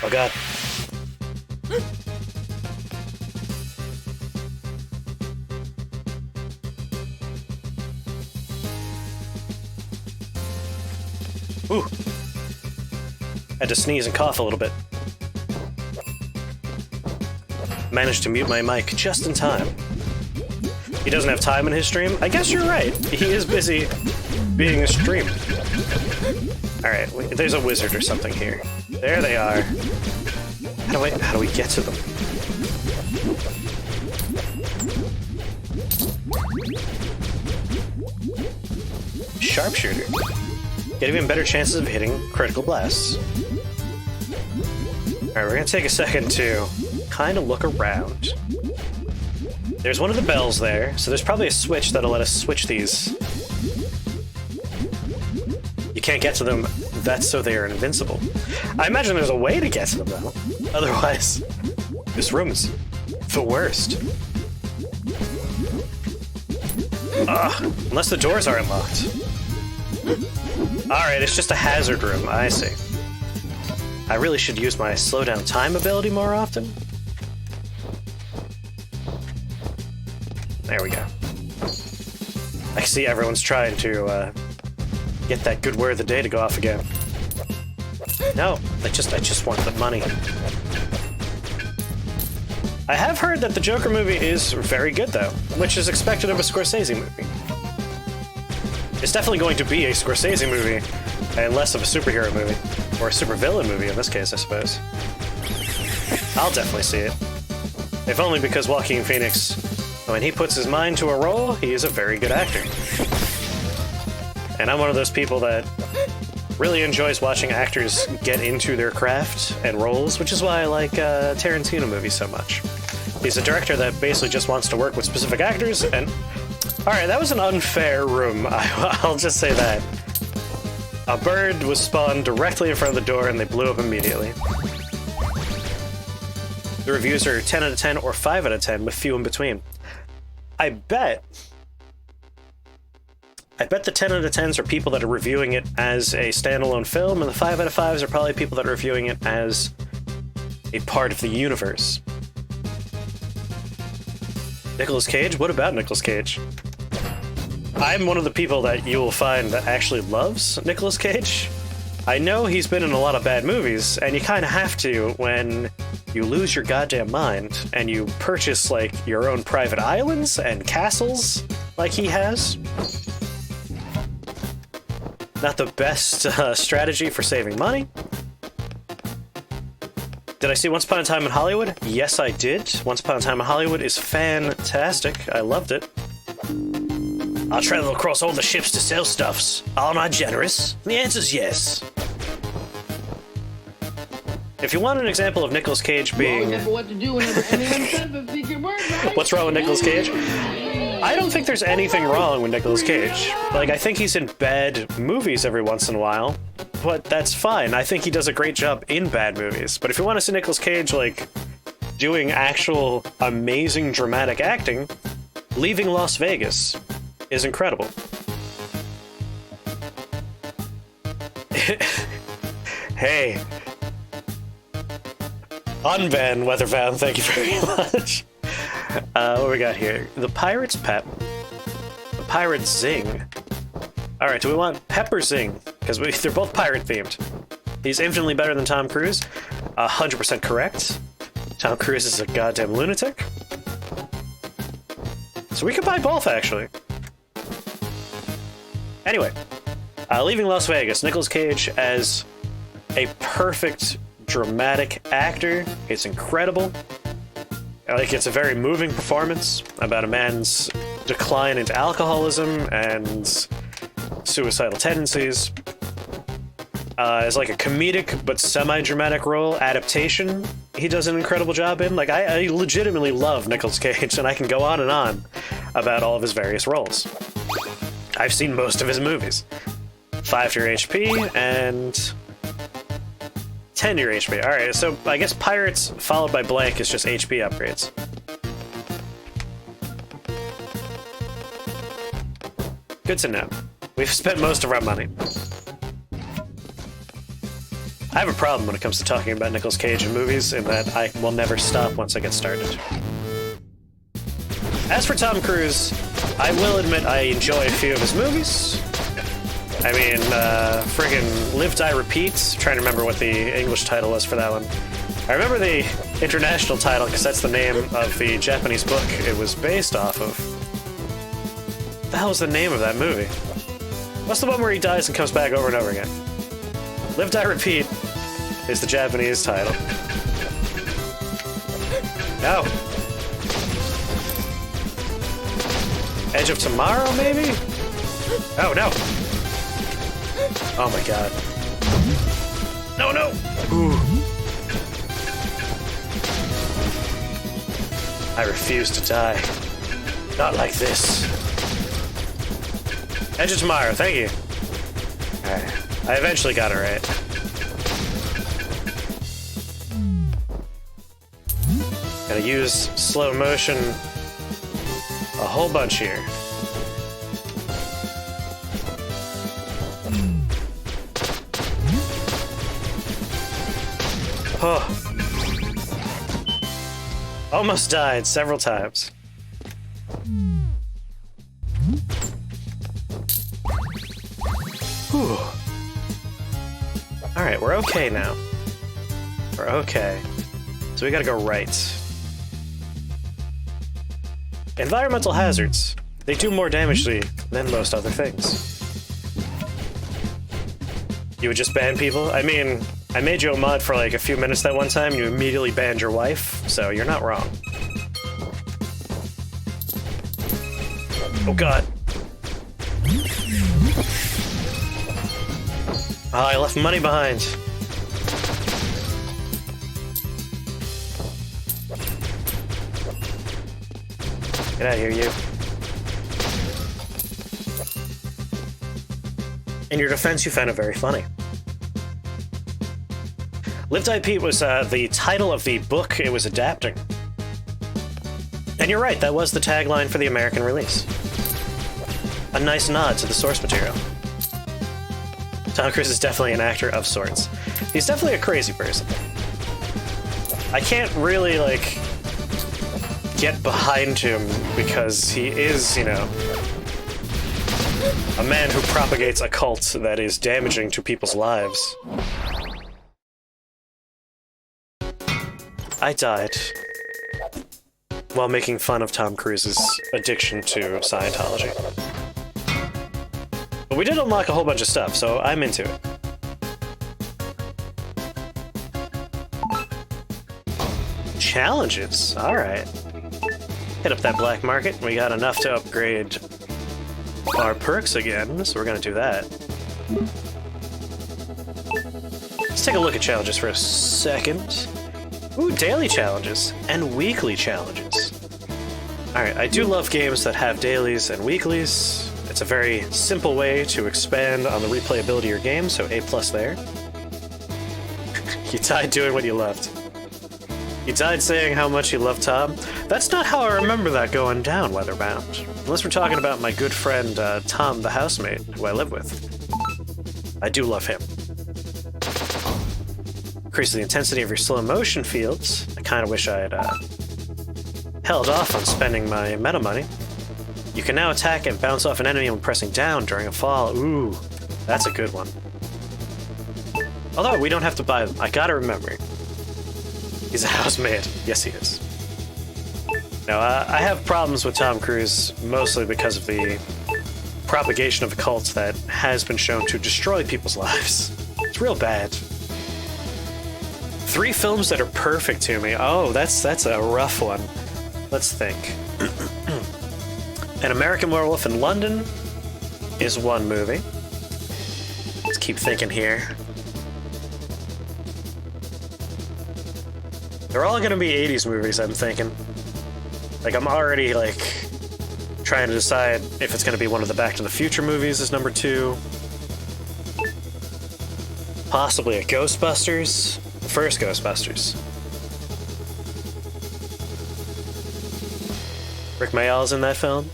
Oh god. Ooh. Had to sneeze and cough a little bit. Managed to mute my mic just in time. He doesn't have time in his stream? I guess you're right. He is busy being a stream. Alright, there's a wizard or something here. There they are. How do we get to them? Sharpshooter. Get even better chances of hitting critical blasts. Alright, we're gonna take a second to kind of look around. There's one of the bells there, so there's probably a switch that'll let us switch these. You can't get to them, that's so they are invincible. I imagine there's a way to get to them, though. Otherwise, this room is the worst. Unless the doors aren't locked. Alright, it's just a hazard room, I see. I really should use my slow down time ability more often. There we go. I see everyone's trying to get that good word of the day to go off again. No, I just want the money. I have heard that the Joker movie is very good, though, which is expected of a Scorsese movie. It's definitely going to be a Scorsese movie, and less of a superhero movie. Or a supervillain movie in this case, I suppose. I'll definitely see it. If only because Joaquin Phoenix, when he puts his mind to a role, he is a very good actor. And I'm one of those people that really enjoys watching actors get into their craft and roles, which is why I like Tarantino movies so much. He's a director that basically just wants to work with specific actors, and... Alright, that was an unfair room. I'll just say that. A bird was spawned directly in front of the door and they blew up immediately. The reviews are 10 out of 10 or 5 out of 10 with few in between. I bet the 10 out of 10s are people that are reviewing it as a standalone film, and the 5 out of 5s are probably people that are reviewing it as a part of the universe. Nicolas Cage? What about Nicolas Cage? I'm one of the people that you will find that actually loves Nicolas Cage. I know he's been in a lot of bad movies, and you kind of have to when you lose your goddamn mind and you purchase, like, your own private islands and castles like he has. Not the best strategy for saving money. Did I see Once Upon a Time in Hollywood? Yes, I did. Once Upon a Time in Hollywood is fantastic. I loved it. I'll travel across all the ships to sell stuffs. Am I generous? The answer's yes. If you want an example of Nicolas Cage being... What's wrong with Nicolas Cage? I don't think there's anything wrong with Nicolas Cage. Like, I think he's in bad movies every once in a while, but that's fine. I think he does a great job in bad movies. But if you want to see Nicolas Cage, like, doing actual amazing dramatic acting, Leaving Las Vegas is incredible. Hey. Unban Weatherbound, thank you very much. What we got here? The Pirate's Pep. The Pirate's Zing. Alright, do we want Pep or Zing? Because they're both pirate themed. He's infinitely better than Tom Cruise. 100% correct. Tom Cruise is a goddamn lunatic. So we could buy both, actually. Anyway, Leaving Las Vegas, Nicolas Cage as a perfect dramatic actor. It's incredible. Like, it's a very moving performance about a man's decline into alcoholism and suicidal tendencies. As like a comedic but semi-dramatic role adaptation, he does an incredible job in. Like, I legitimately love Nicolas Cage, and I can go on and on about all of his various roles. I've seen most of his movies. 5-year HP and 10-year HP. Alright, so I guess Pirates followed by blank is just HP upgrades. Good to know. We've spent most of our money. I have a problem when it comes to talking about Nicolas Cage in movies, in that I will never stop once I get started. As for Tom Cruise, I will admit I enjoy a few of his movies. I mean, friggin' Live, Die, Repeat. I'm trying to remember what the English title was for that one. I remember the international title because that's the name of the Japanese book it was based off of. What the hell was the name of that movie? What's the one where he dies and comes back over and over again? Live, Die, Repeat is the Japanese title. No. Edge of Tomorrow, maybe? Oh, no. Oh my god. No, no! Ooh. I refuse to die. Not like this. Edge of Tomorrow, thank you. Alright. I eventually got it right. Gotta use slow motion a whole bunch here. Oh. Almost died several times. Whew. Alright, we're okay now. We're okay. So we gotta go right. Environmental hazards. They do more damage to you than most other things. You would just ban people? I mean, I made you a mod for like a few minutes that one time, and you immediately banned your wife, so you're not wrong. Oh god. Oh, I left money behind. Get out of here, you. In your defense, you found it very funny. Live, Die, Pete was the title of the book it was adapting. And you're right, that was the tagline for the American release. A nice nod to the source material. Tom Cruise is definitely an actor of sorts. He's definitely a crazy person. I can't really, like, get behind him because he is, you know, a man who propagates a cult that is damaging to people's lives. I died while making fun of Tom Cruise's addiction to Scientology. But we did unlock a whole bunch of stuff, so I'm into it. Challenges, alright. Hit up that black market. We got enough to upgrade our perks again, so we're gonna do that. Let's take a look at challenges for a second. Ooh, daily challenges and weekly challenges. Alright, I do love games that have dailies and weeklies. It's a very simple way to expand on the replayability of your game, so A+ there. You died doing what you loved. You died saying how much you love Tom. That's not how I remember that going down, Weatherbound. Unless we're talking about my good friend Tom the housemate, who I live with. I do love him. Increase the intensity of your slow motion fields. I kind of wish I had held off on spending my meta money. You can now attack and bounce off an enemy when pressing down during a fall. Ooh, that's a good one. Although we don't have to buy them. I gotta remember. He's a housemaid. Yes, he is. Now, I have problems with Tom Cruise mostly because of the propagation of a cult that has been shown to destroy people's lives. It's real bad. 3 films that are perfect to me. Oh, that's a rough one. Let's think. An American Werewolf in London is one movie. Let's keep thinking here. They're all gonna be 80s movies, I'm thinking. Like, I'm already, like, trying to decide if it's gonna be one of the Back to the Future movies as number 2. Possibly a Ghostbusters. The first Ghostbusters. Rick Mayall's in that film.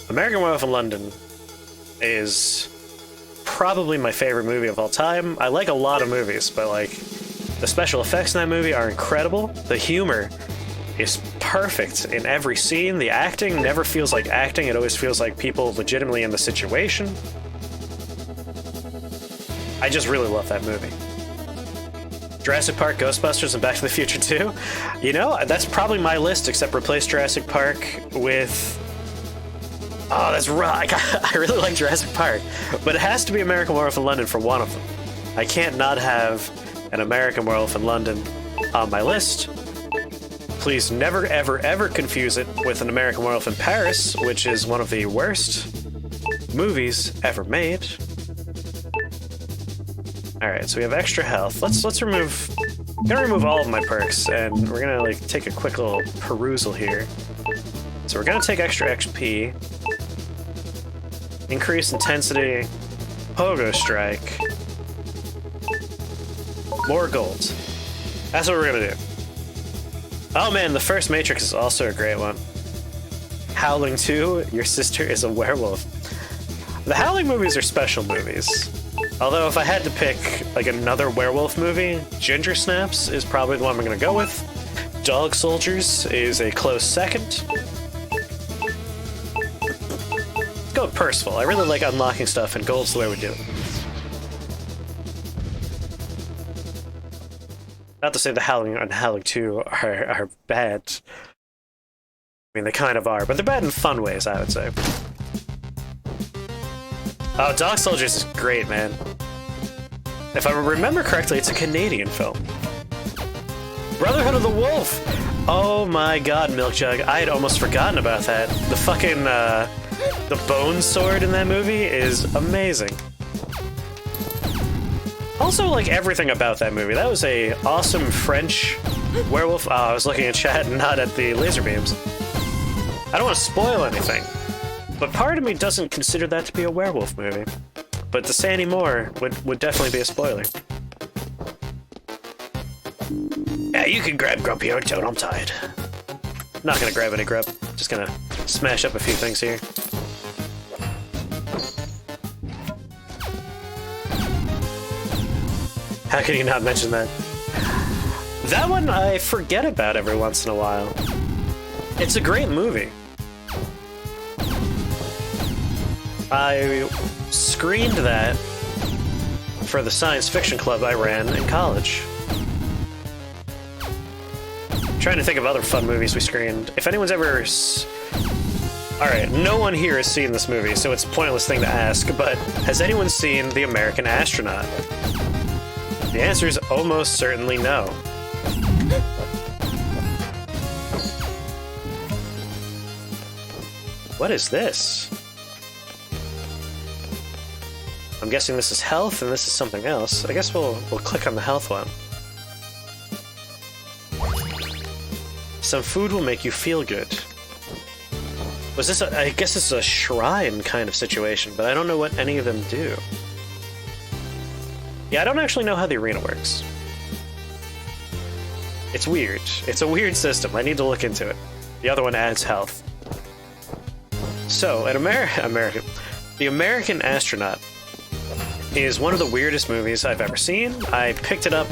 American Werewolf in London is probably my favorite movie of all time. I like a lot of movies, but like the special effects in that movie are incredible. The humor is perfect in every scene. The acting never feels like acting. It always feels like people legitimately in the situation. I just really love that movie. Jurassic Park, Ghostbusters, and Back to the Future 2. You know, that's probably my list, except replace Jurassic Park with... Oh, that's right. I really like Jurassic Park. But it has to be American Werewolf in London for one of them. I can't not have an American Werewolf in London on my list. Please never, ever, ever confuse it with an American Werewolf in Paris, which is one of the worst movies ever made. Alright, so we have extra health. Let's remove... I'm gonna remove all of my perks, and we're gonna like take a quick little perusal here. So we're gonna take extra XP. Increase intensity. Pogo strike. More gold. That's what we're gonna do. Oh man, the first Matrix is also a great one. Howling 2, your sister is a werewolf. The Howling movies are special movies. Although if I had to pick like another werewolf movie, Ginger Snaps is probably the one I'm gonna go with. Dog Soldiers is a close second. Let's go with Percival. I really like unlocking stuff, and gold's the way we do it. Not to say the Howling and Howling 2 are bad. I mean, they kind of are, but they're bad in fun ways, I would say. Oh, Dog Soldiers is great, man. If I remember correctly, it's a Canadian film. Brotherhood of the Wolf! Oh my god, Milk Jug. I had almost forgotten about that. The fucking, the bone sword in that movie is amazing. Also, like, everything about that movie. That was a awesome French werewolf. Oh, I was looking at chat, not at the laser beams. I don't want to spoil anything. But part of me doesn't consider that to be a werewolf movie. But to say any more would definitely be a spoiler. Yeah, you can grab Grumpy or Toad, I'm tired. Not gonna grab any grub. Just gonna smash up a few things here. How can you not mention that? That one I forget about every once in a while. It's a great movie. I screened that for the science fiction club I ran in college. I'm trying to think of other fun movies we screened. If anyone's ever... Alright, no one here has seen this movie, so it's a pointless thing to ask, but has anyone seen The American Astronaut? The answer is almost certainly no. What is this? I'm guessing this is health, and this is something else. I guess we'll click on the health one. Some food will make you feel good. Was this I guess this is a shrine kind of situation, but I don't know what any of them do. Yeah, I don't actually know how the arena works. It's weird. It's a weird system. I need to look into it. The other one adds health. So, The American Astronaut is one of the weirdest movies I've ever seen. I picked it up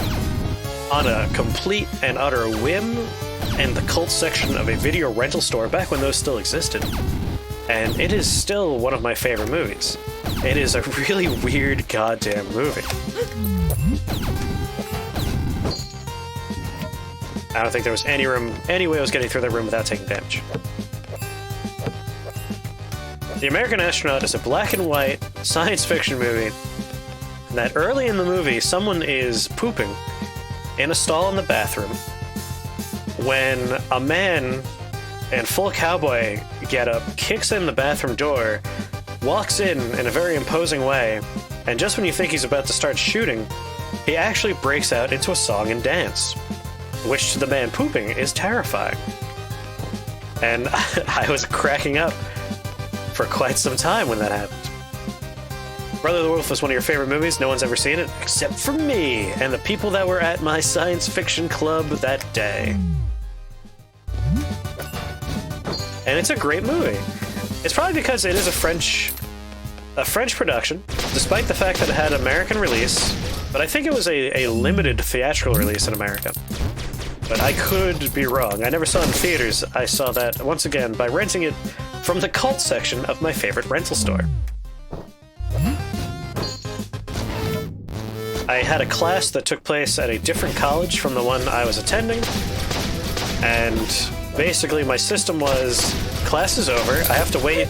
on a complete and utter whim in the cult section of a video rental store back when those still existed. And it is still one of my favorite movies. It is a really weird goddamn movie. I don't think there was any way I was getting through that room without taking damage. The American Astronaut is a black and white science fiction movie that early in the movie, someone is pooping in a stall in the bathroom when a man in full cowboy getup kicks in the bathroom door, walks in a very imposing way, and just when you think he's about to start shooting, he actually breaks out into a song and dance, which to the man pooping is terrifying. And I was cracking up for quite some time when that happened. Brother of the Wolf was one of your favorite movies. No one's ever seen it, except for me and the people that were at my science fiction club that day. And it's a great movie. It's probably because it is a French A French production, despite the fact that it had an American release, but I think it was a limited theatrical release in America. But I could be wrong. I never saw it in theaters. I saw that, once again, by renting it from the cult section of my favorite rental store. I had a class that took place at a different college from the one I was attending, and basically my system was, class is over, I have to wait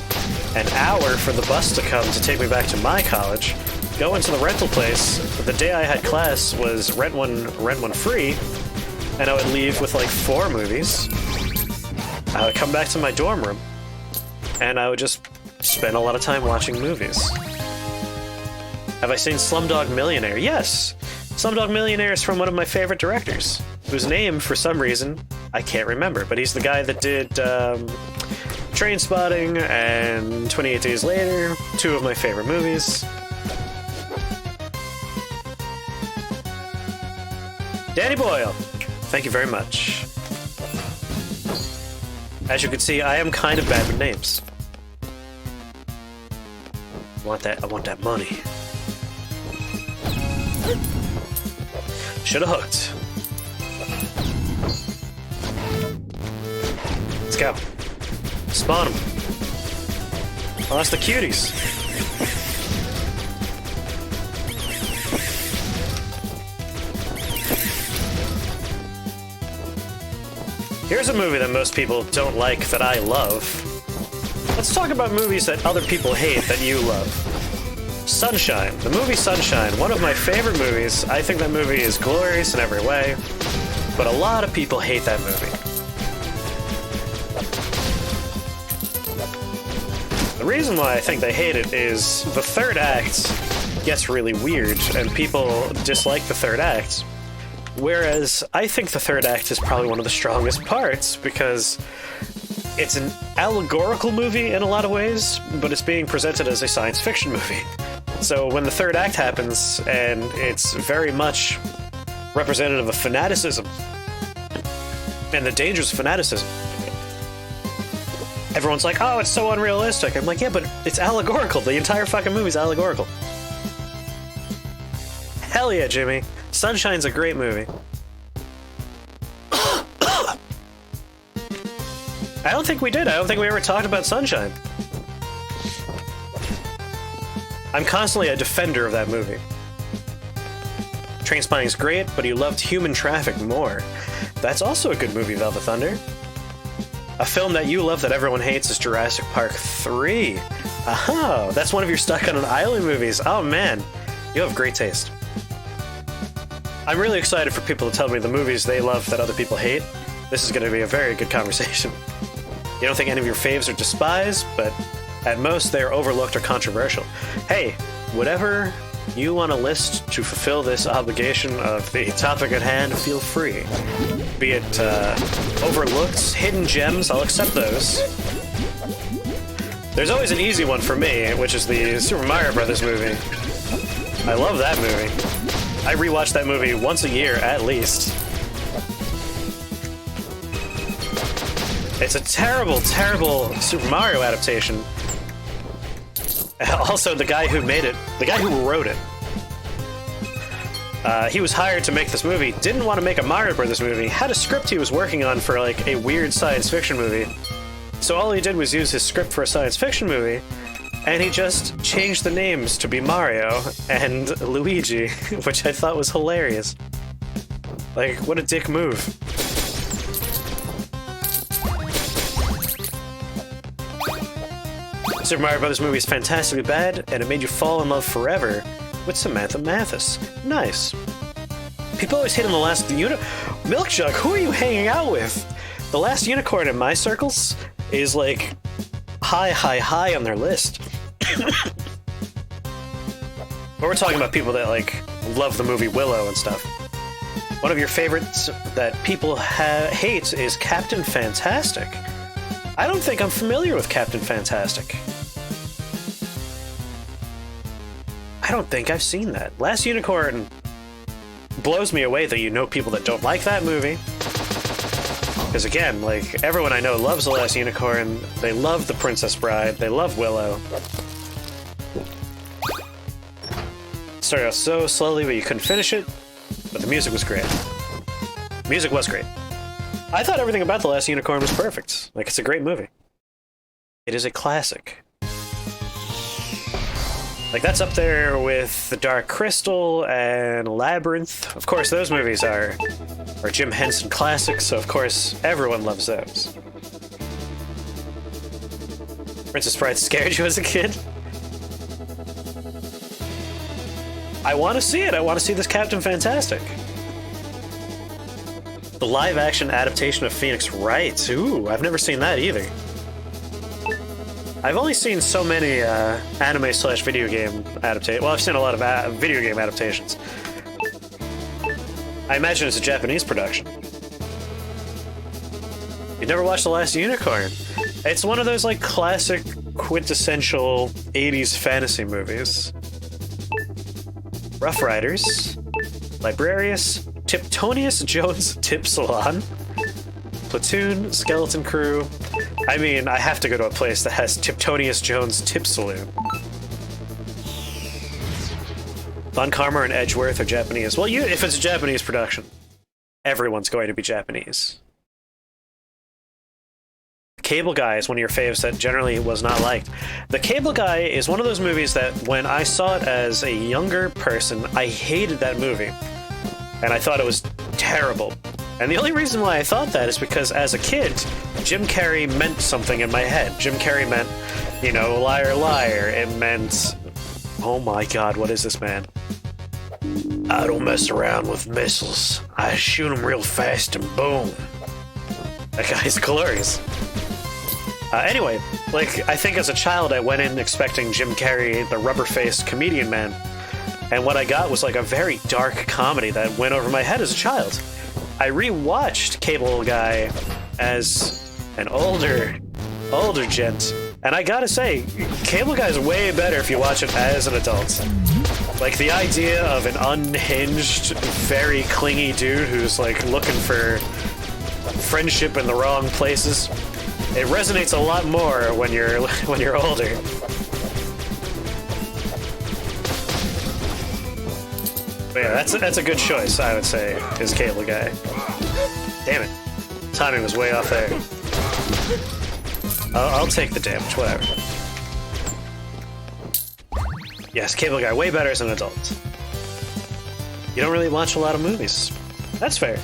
an hour for the bus to come to take me back to my college, go into the rental place. The day I had class was rent one free, and I would leave with like 4 movies. I would come back to my dorm room, and I would just spend a lot of time watching movies. Have I seen Slumdog Millionaire? Yes! Slumdog Millionaire is from one of my favorite directors, whose name, for some reason, I can't remember, but he's the guy that did Trainspotting and 28 Days Later, 2 of my favorite movies. Danny Boyle, thank you very much. As you can see, I am kind of bad with names. I want that money. Should've hooked. Let's go. Spawn them. Oh, that's the cuties. Here's a movie that most people don't like that I love. Let's talk about movies that other people hate that you love. Sunshine. The movie Sunshine, one of my favorite movies. I think that movie is glorious in every way, but a lot of people hate that movie. The reason why I think they hate it is the third act gets really weird, and people dislike the third act. Whereas I think the third act is probably one of the strongest parts, because it's an allegorical movie in a lot of ways, but it's being presented as a science fiction movie. So when the third act happens, and it's very much representative of fanaticism, and the dangers of fanaticism, everyone's like, oh, it's so unrealistic. I'm like, yeah, but it's allegorical. The entire fucking movie's allegorical. Hell yeah, Jimmy. Sunshine's a great movie. I don't think we did. I don't think we ever talked about Sunshine. I'm constantly a defender of that movie. Trainspotting's great, but you loved Human Traffic more. That's also a good movie, Velvet Thunder. A film that you love that everyone hates is Jurassic Park 3. Oh, that's one of your Stuck on an Island movies. Oh man, you have great taste. I'm really excited for people to tell me the movies they love that other people hate. This is going to be a very good conversation. You don't think any of your faves are despised, but at most they are overlooked or controversial. Hey, whatever you want to list to fulfill this obligation of the topic at hand, feel free. Be it overlooked, hidden gems, I'll accept those. There's always an easy one for me, which is the Super Mario Brothers movie. I love that movie. I rewatch that movie once a year, at least. It's a terrible, terrible Super Mario adaptation. Also, the guy who made it, the guy who wrote it, he was hired to make this movie, didn't want to make a Mario Brothers movie, had a script he was working on for like a weird science fiction movie. So all he did was use his script for a science fiction movie, and he just changed the names to be Mario and Luigi, which I thought was hilarious. Like, what a dick move. Super Mario Brothers movie is fantastically bad, and it made you fall in love forever with Samantha Mathis. Nice. People always hate on the last Milk Jug, who are you hanging out with? The last unicorn in my circles is like high on their list. But we're talking about people that like love the movie Willow and stuff. One of your favorites that people hate is Captain Fantastic. I don't think I'm familiar with Captain Fantastic. I don't think I've seen that. Last Unicorn blows me away that you know people that don't like that movie. Because again, like, everyone I know loves The Last Unicorn, they love The Princess Bride, they love Willow. Started out so slowly, but you couldn't finish it. But the music was great. Music was great. I thought everything about The Last Unicorn was perfect. Like, it's a great movie. It is a classic. Like, that's up there with The Dark Crystal and Labyrinth. Of course, those movies are Jim Henson classics, so of course, everyone loves those. Princess Bride scared you as a kid? I want to see it. I want to see this Captain Fantastic. The live-action adaptation of Phoenix Wright. Ooh, I've never seen that either. I've only seen so many anime/video game adaptations. Well, I've seen a lot of video game adaptations. I imagine it's a Japanese production. You've never watched The Last Unicorn? It's one of those, like, classic, quintessential 80s fantasy movies. Rough Riders, Librarius, Tiptonius Jones Tip Salon, Platoon, Skeleton Crew. I mean, I have to go to a place that has Tiptonius Jones Tip Saloon. Von Karma and Edgeworth are Japanese. Well, if it's a Japanese production, everyone's going to be Japanese. Cable Guy is one of your faves that generally was not liked. The Cable Guy is one of those movies that when I saw it as a younger person, I hated that movie. And I thought it was terrible. And the only reason why I thought that is because as a kid, Jim Carrey meant something in my head. Jim Carrey meant, you know, liar, liar. It meant, oh my god, what is this, man? I don't mess around with missiles. I shoot them real fast and boom. That guy's glorious. Anyway, like, I think as a child I went in expecting Jim Carrey, the rubber-faced comedian man, and what I got was like a very dark comedy that went over my head as a child. I rewatched Cable Guy as an older gent, and I gotta say, Cable Guy is way better if you watch it as an adult. Like, the idea of an unhinged, very clingy dude who's like looking for friendship in the wrong places. It resonates a lot more when you're older. But yeah, that's a good choice, I would say, is Cable Guy. Damn it. Timing was way off there. I'll take the damage, whatever. Yes, Cable Guy, way better as an adult. You don't really watch a lot of movies. That's fair.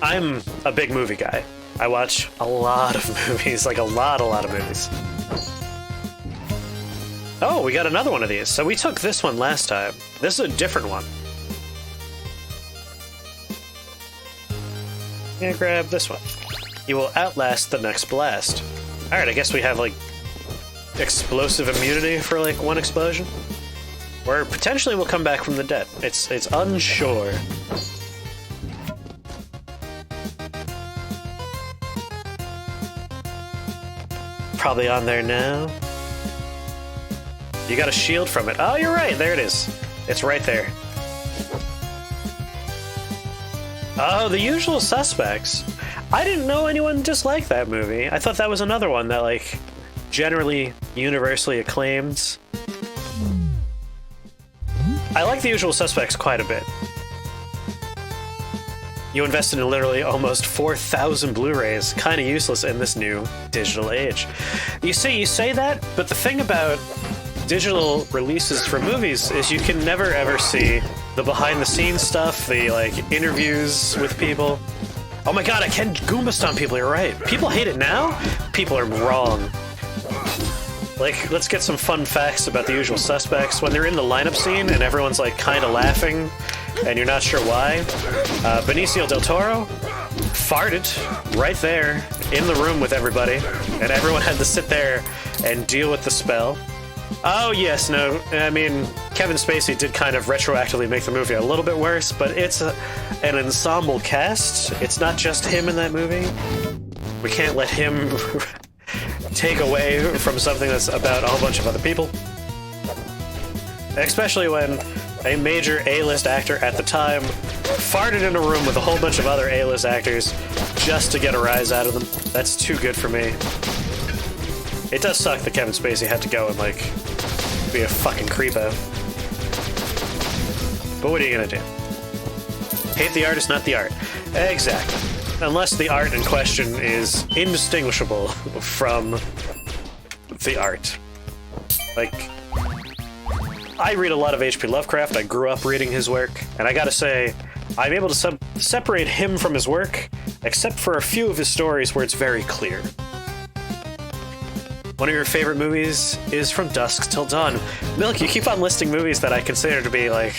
I'm a big movie guy. I watch a lot of movies, like a lot of movies. Oh, we got another one of these. So we took this one last time. This is a different one. I'm gonna grab this one. You will outlast the next blast. Alright, I guess we have, like, explosive immunity for, like, one explosion. Or potentially we'll come back from the dead. It's unsure. Probably on there now. You got a shield from it. Oh, you're right. There it is. It's right there. Oh, The Usual Suspects. I didn't know anyone disliked that movie. I thought that was another one that, like, generally universally acclaimed. I like The Usual Suspects quite a bit. You invested in literally almost 4,000 Blu-rays. Kind of useless in this new digital age. You see, you say that, but the thing about digital releases for movies is you can never ever see the behind-the-scenes stuff, the, like, interviews with people. Oh my god, I can Goomba stomp people, you're right. People hate it now? People are wrong. Like, let's get some fun facts about The Usual Suspects. When they're in the lineup scene and everyone's, like, kind of laughing, and you're not sure why, Benicio del Toro farted right there in the room with everybody, and everyone had to sit there and deal with the spell. Oh, yes, no, I mean, Kevin Spacey did kind of retroactively make the movie a little bit worse, but it's an ensemble cast. It's not just him in that movie. We can't let him take away from something that's about a whole bunch of other people. Especially when a major A-list actor at the time farted in a room with a whole bunch of other A-list actors just to get a rise out of them. That's too good for me. It does suck that Kevin Spacey had to go and, like, be a fucking creepo. But what are you gonna do? Hate the artist, not the art. Exactly. Unless the art in question is indistinguishable from the art. Like, I read a lot of H.P. Lovecraft. I grew up reading his work, and I gotta say, I'm able to separate him from his work, except for a few of his stories where it's very clear. One of your favorite movies is From Dusk Till Dawn. Milk, you keep on listing movies that I consider to be, like,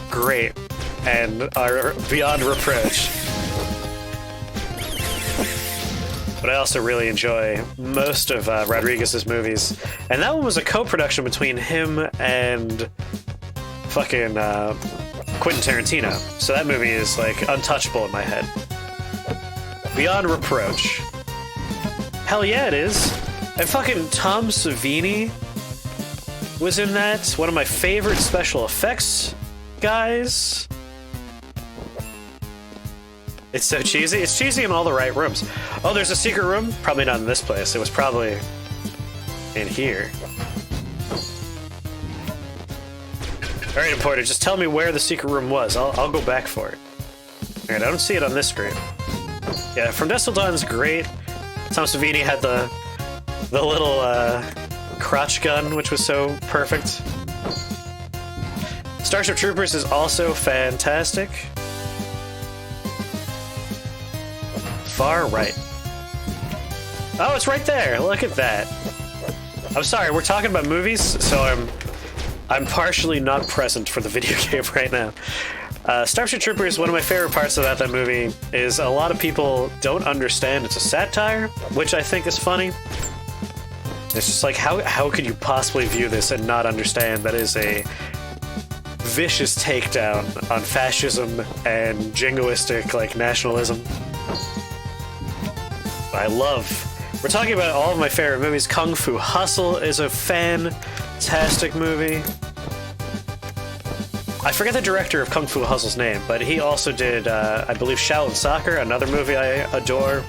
great and are beyond reproach. But I also really enjoy most of Rodriguez's movies. And that one was a co-production between him and fucking Quentin Tarantino. So that movie is, like, untouchable in my head. Beyond reproach. Hell yeah, it is. And fucking Tom Savini was in that. One of my favorite special effects guys. It's so cheesy. It's cheesy in all the right rooms. Oh, there's a secret room? Probably not in this place. It was probably in here. All right, Importer, just tell me where the secret room was. I'll go back for it. All right, I don't see it on this screen. Yeah, From Dusk Till Dawn's great. Tom Savini had the little crotch gun, which was so perfect. Starship Troopers is also fantastic. Far right. Oh, it's right there. Look at that. I'm sorry, we're talking about movies, so I'm partially not present for the video game right now. Starship Troopers, one of my favorite parts about that movie is a lot of people don't understand it's a satire, which I think is funny. It's just like, how could you possibly view this and not understand that is a vicious takedown on fascism and jingoistic, like, nationalism? I love. We're talking about all of my favorite movies. Kung Fu Hustle is a fantastic movie. I forget the director of Kung Fu Hustle's name, but he also did, I believe, Shaolin Soccer, another movie I adore.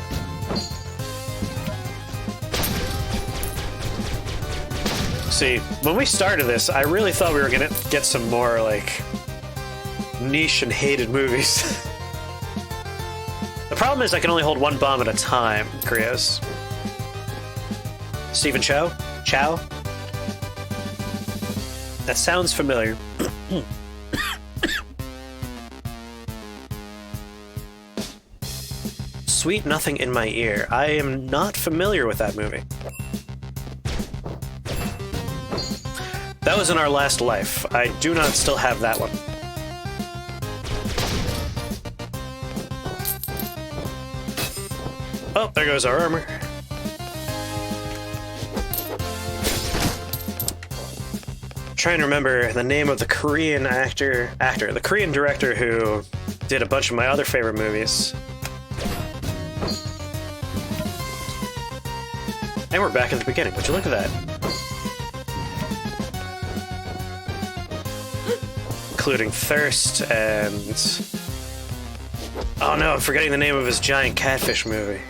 See, when we started this, I really thought we were gonna get some more, like, niche and hated movies. The problem is I can only hold one bomb at a time, Krios. Stephen Chow? Chow? That sounds familiar. Sweet Nothing in My Ear. I am not familiar with that movie. That was in our last life. I do not still have that one. Oh, there goes our armor. Trying to remember the name of the Korean the Korean director who did a bunch of my other favorite movies. And we're back at the beginning. Would you look at that? Including Thirst and... Oh no, I'm forgetting the name of his giant catfish movie.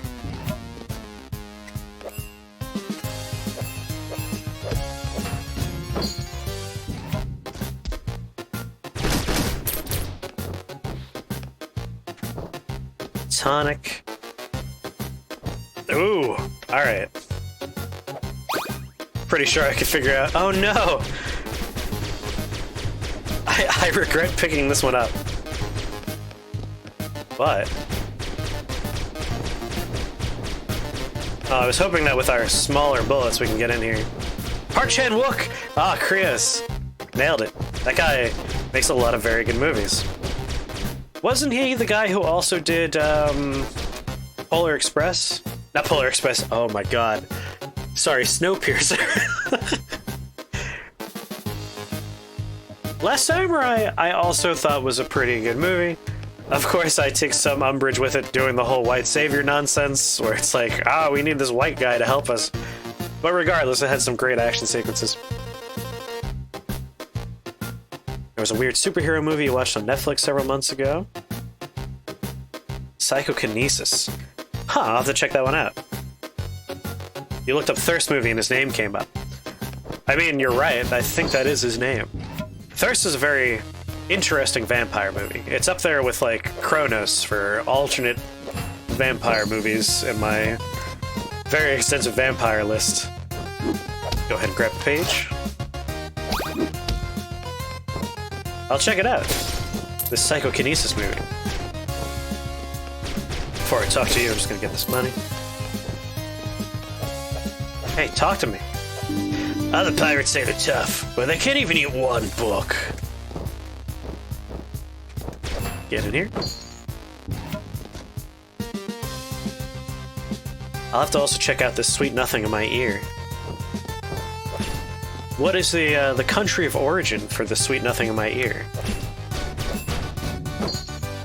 Tonic. Ooh, alright. Pretty sure I could figure out... Oh no! I regret picking this one up. But... I was hoping that with our smaller bullets we can get in here. Park Chan-wook! Ah, Krios. Nailed it. That guy makes a lot of very good movies. Wasn't he the guy who also did, Polar Express? Not Polar Express, oh my god. Sorry, Snowpiercer. Last Samurai, I also thought was a pretty good movie. Of course, I take some umbrage with it doing the whole white savior nonsense, where it's like, we need this white guy to help us. But regardless, it had some great action sequences. There was a weird superhero movie you watched on Netflix several months ago. Psychokinesis. Huh, I'll have to check that one out. You looked up Thirst movie and his name came up. I mean, you're right. I think that is his name. Thirst is a very interesting vampire movie. It's up there with, like, Kronos for alternate vampire movies in my very extensive vampire list. Go ahead and grab the page. I'll check it out. This psychokinesis movie. Before I talk to you, I'm just gonna get this money. Hey, talk to me. Other pirates say they're tough, but they can't even eat one book. Get in here. I'll have to also check out this sweet nothing in my ear. What is the country of origin for the sweet nothing in my ear?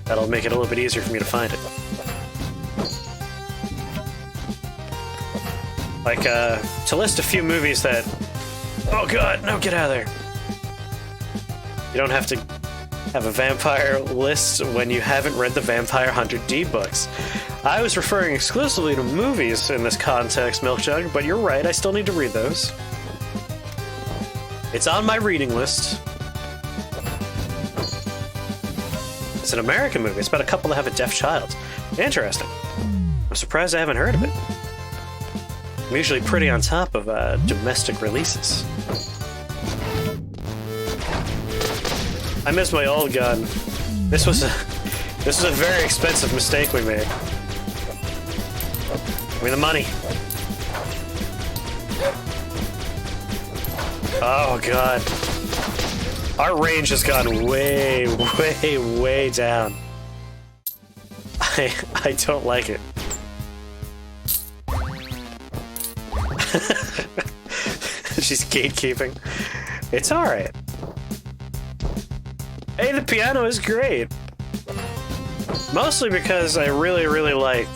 That'll make it a little bit easier for me to find it. Like, to list a few movies that... Oh god, no, get out of there. You don't have to have a vampire list when you haven't read the Vampire Hunter D books. I was referring exclusively to movies in this context, Milkjug, but you're right, I still need to read those. It's on my reading list. It's an American movie. It's about a couple that have a deaf child. Interesting. I'm surprised I haven't heard of it. I'm usually pretty on top of domestic releases. I miss my old gun. This was a very expensive mistake we made. Give me the money. Oh god. Our range has gone way, way, way down. I don't like it. She's gatekeeping. It's alright. Hey, the piano is great. Mostly because I really, really like...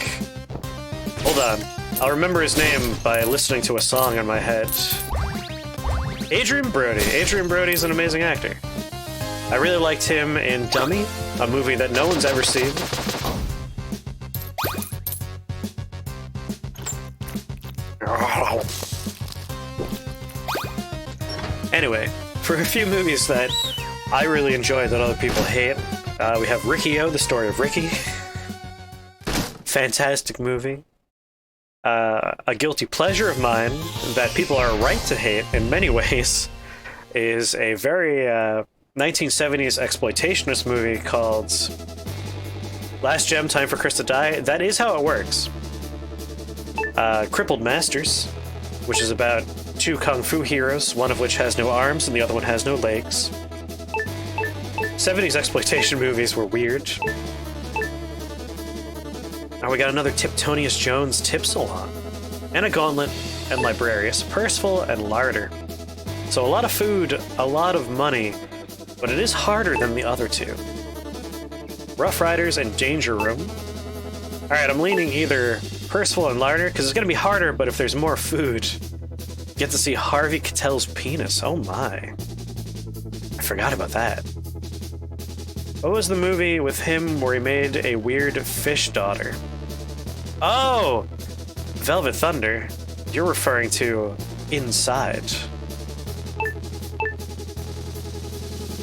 Hold on. I'll remember his name by listening to a song in my head. Adrian Brody. Adrian Brody's an amazing actor. I really liked him in Dummy, a movie that no one's ever seen. Anyway, for a few movies that I really enjoy that other people hate, we have Ricky-O, The Story of Ricky. Fantastic movie. A guilty pleasure of mine that people are right to hate in many ways is a very 1970s exploitationist movie called Last Gem, Time for Chris to Die. That is how it works. Crippled Masters, which is about two kung fu heroes, one of which has no arms and the other one has no legs. 70s exploitation movies were weird. Now we got another Tiptonius Jones tip salon, and a gauntlet, and Librarius, Percival, and Larder. So a lot of food, a lot of money, but it is harder than the other two. Rough Riders and Danger Room. Alright, I'm leaning either Percival and Larder, because it's going to be harder, but if there's more food, you get to see Harvey Keitel's penis. Oh my. I forgot about that. What was the movie with him where he made a weird fish daughter? Oh! Velvet Thunder. You're referring to Inside.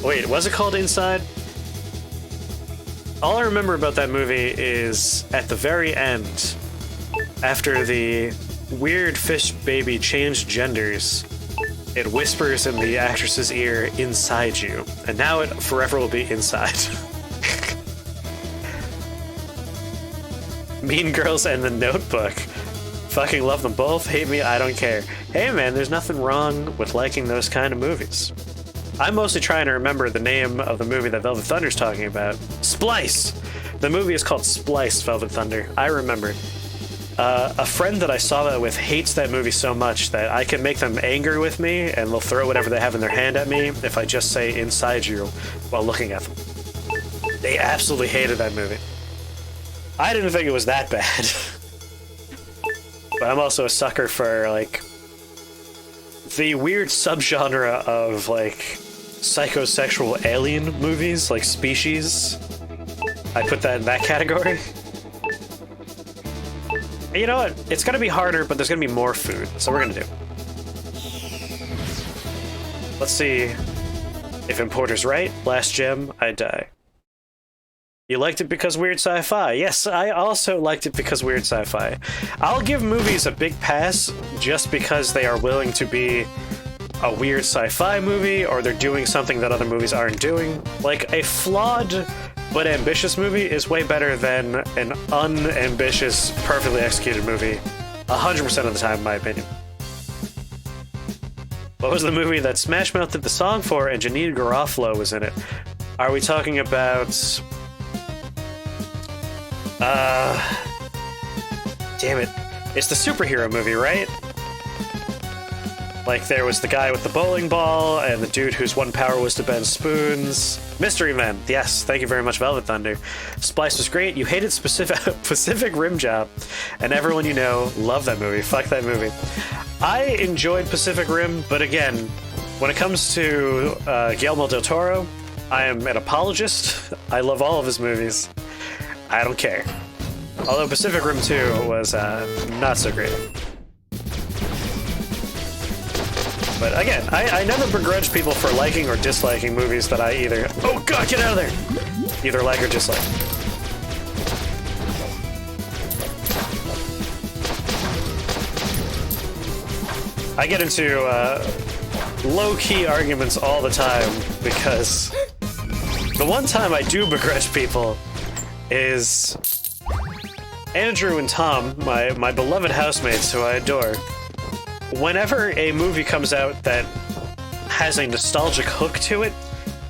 Wait, was it called Inside? All I remember about that movie is at the very end, after the weird fish baby changed genders, it whispers in the actress's ear, "Inside you." And now it forever will be inside. Mean Girls and The Notebook. Fucking love them both. Hate me, I don't care. Hey man, there's nothing wrong with liking those kind of movies. I'm mostly trying to remember the name of the movie that Velvet Thunder's talking about. Splice! The movie is called Splice, Velvet Thunder. I remember. A friend that I saw that with hates that movie so much that I can make them angry with me and they'll throw whatever they have in their hand at me if I just say "inside you" while looking at them. They absolutely hated that movie. I didn't think it was that bad. But I'm also a sucker for, like, the weird subgenre of, like, psychosexual alien movies, like Species. I put that in that category. You know what? It's gonna be harder, but there's gonna be more food, so we're gonna do. Let's see if Importer's right. Last gem, I die. You liked it because weird sci-fi. Yes, I also liked it because weird sci-fi. I'll give movies a big pass just because they are willing to be a weird sci-fi movie, or they're doing something that other movies aren't doing. Like, a flawed but ambitious movie is way better than an unambitious, perfectly executed movie. 100% of the time, in my opinion. What was the movie that Smash Mouth did the song for and Janine Garofalo was in it? Are we talking about... damn it. It's the superhero movie, right? Like, there was the guy with the bowling ball, and the dude whose one power was to bend spoons. Mystery Men. Yes, thank you very much, Velvet Thunder. Splice was great. You hated Pacific Rim Job, and everyone you know loved that movie. Fuck that movie. I enjoyed Pacific Rim, but again, when it comes to Guillermo del Toro, I am an apologist. I love all of his movies. I don't care. Although Pacific Rim 2 was not so great. But again, I never begrudge people for liking or disliking movies that I either... Oh god, get out of there! Either like or dislike. I get into low-key arguments all the time because the one time I do begrudge people is Andrew and Tom, my beloved housemates who I adore. Whenever a movie comes out that has a nostalgic hook to it,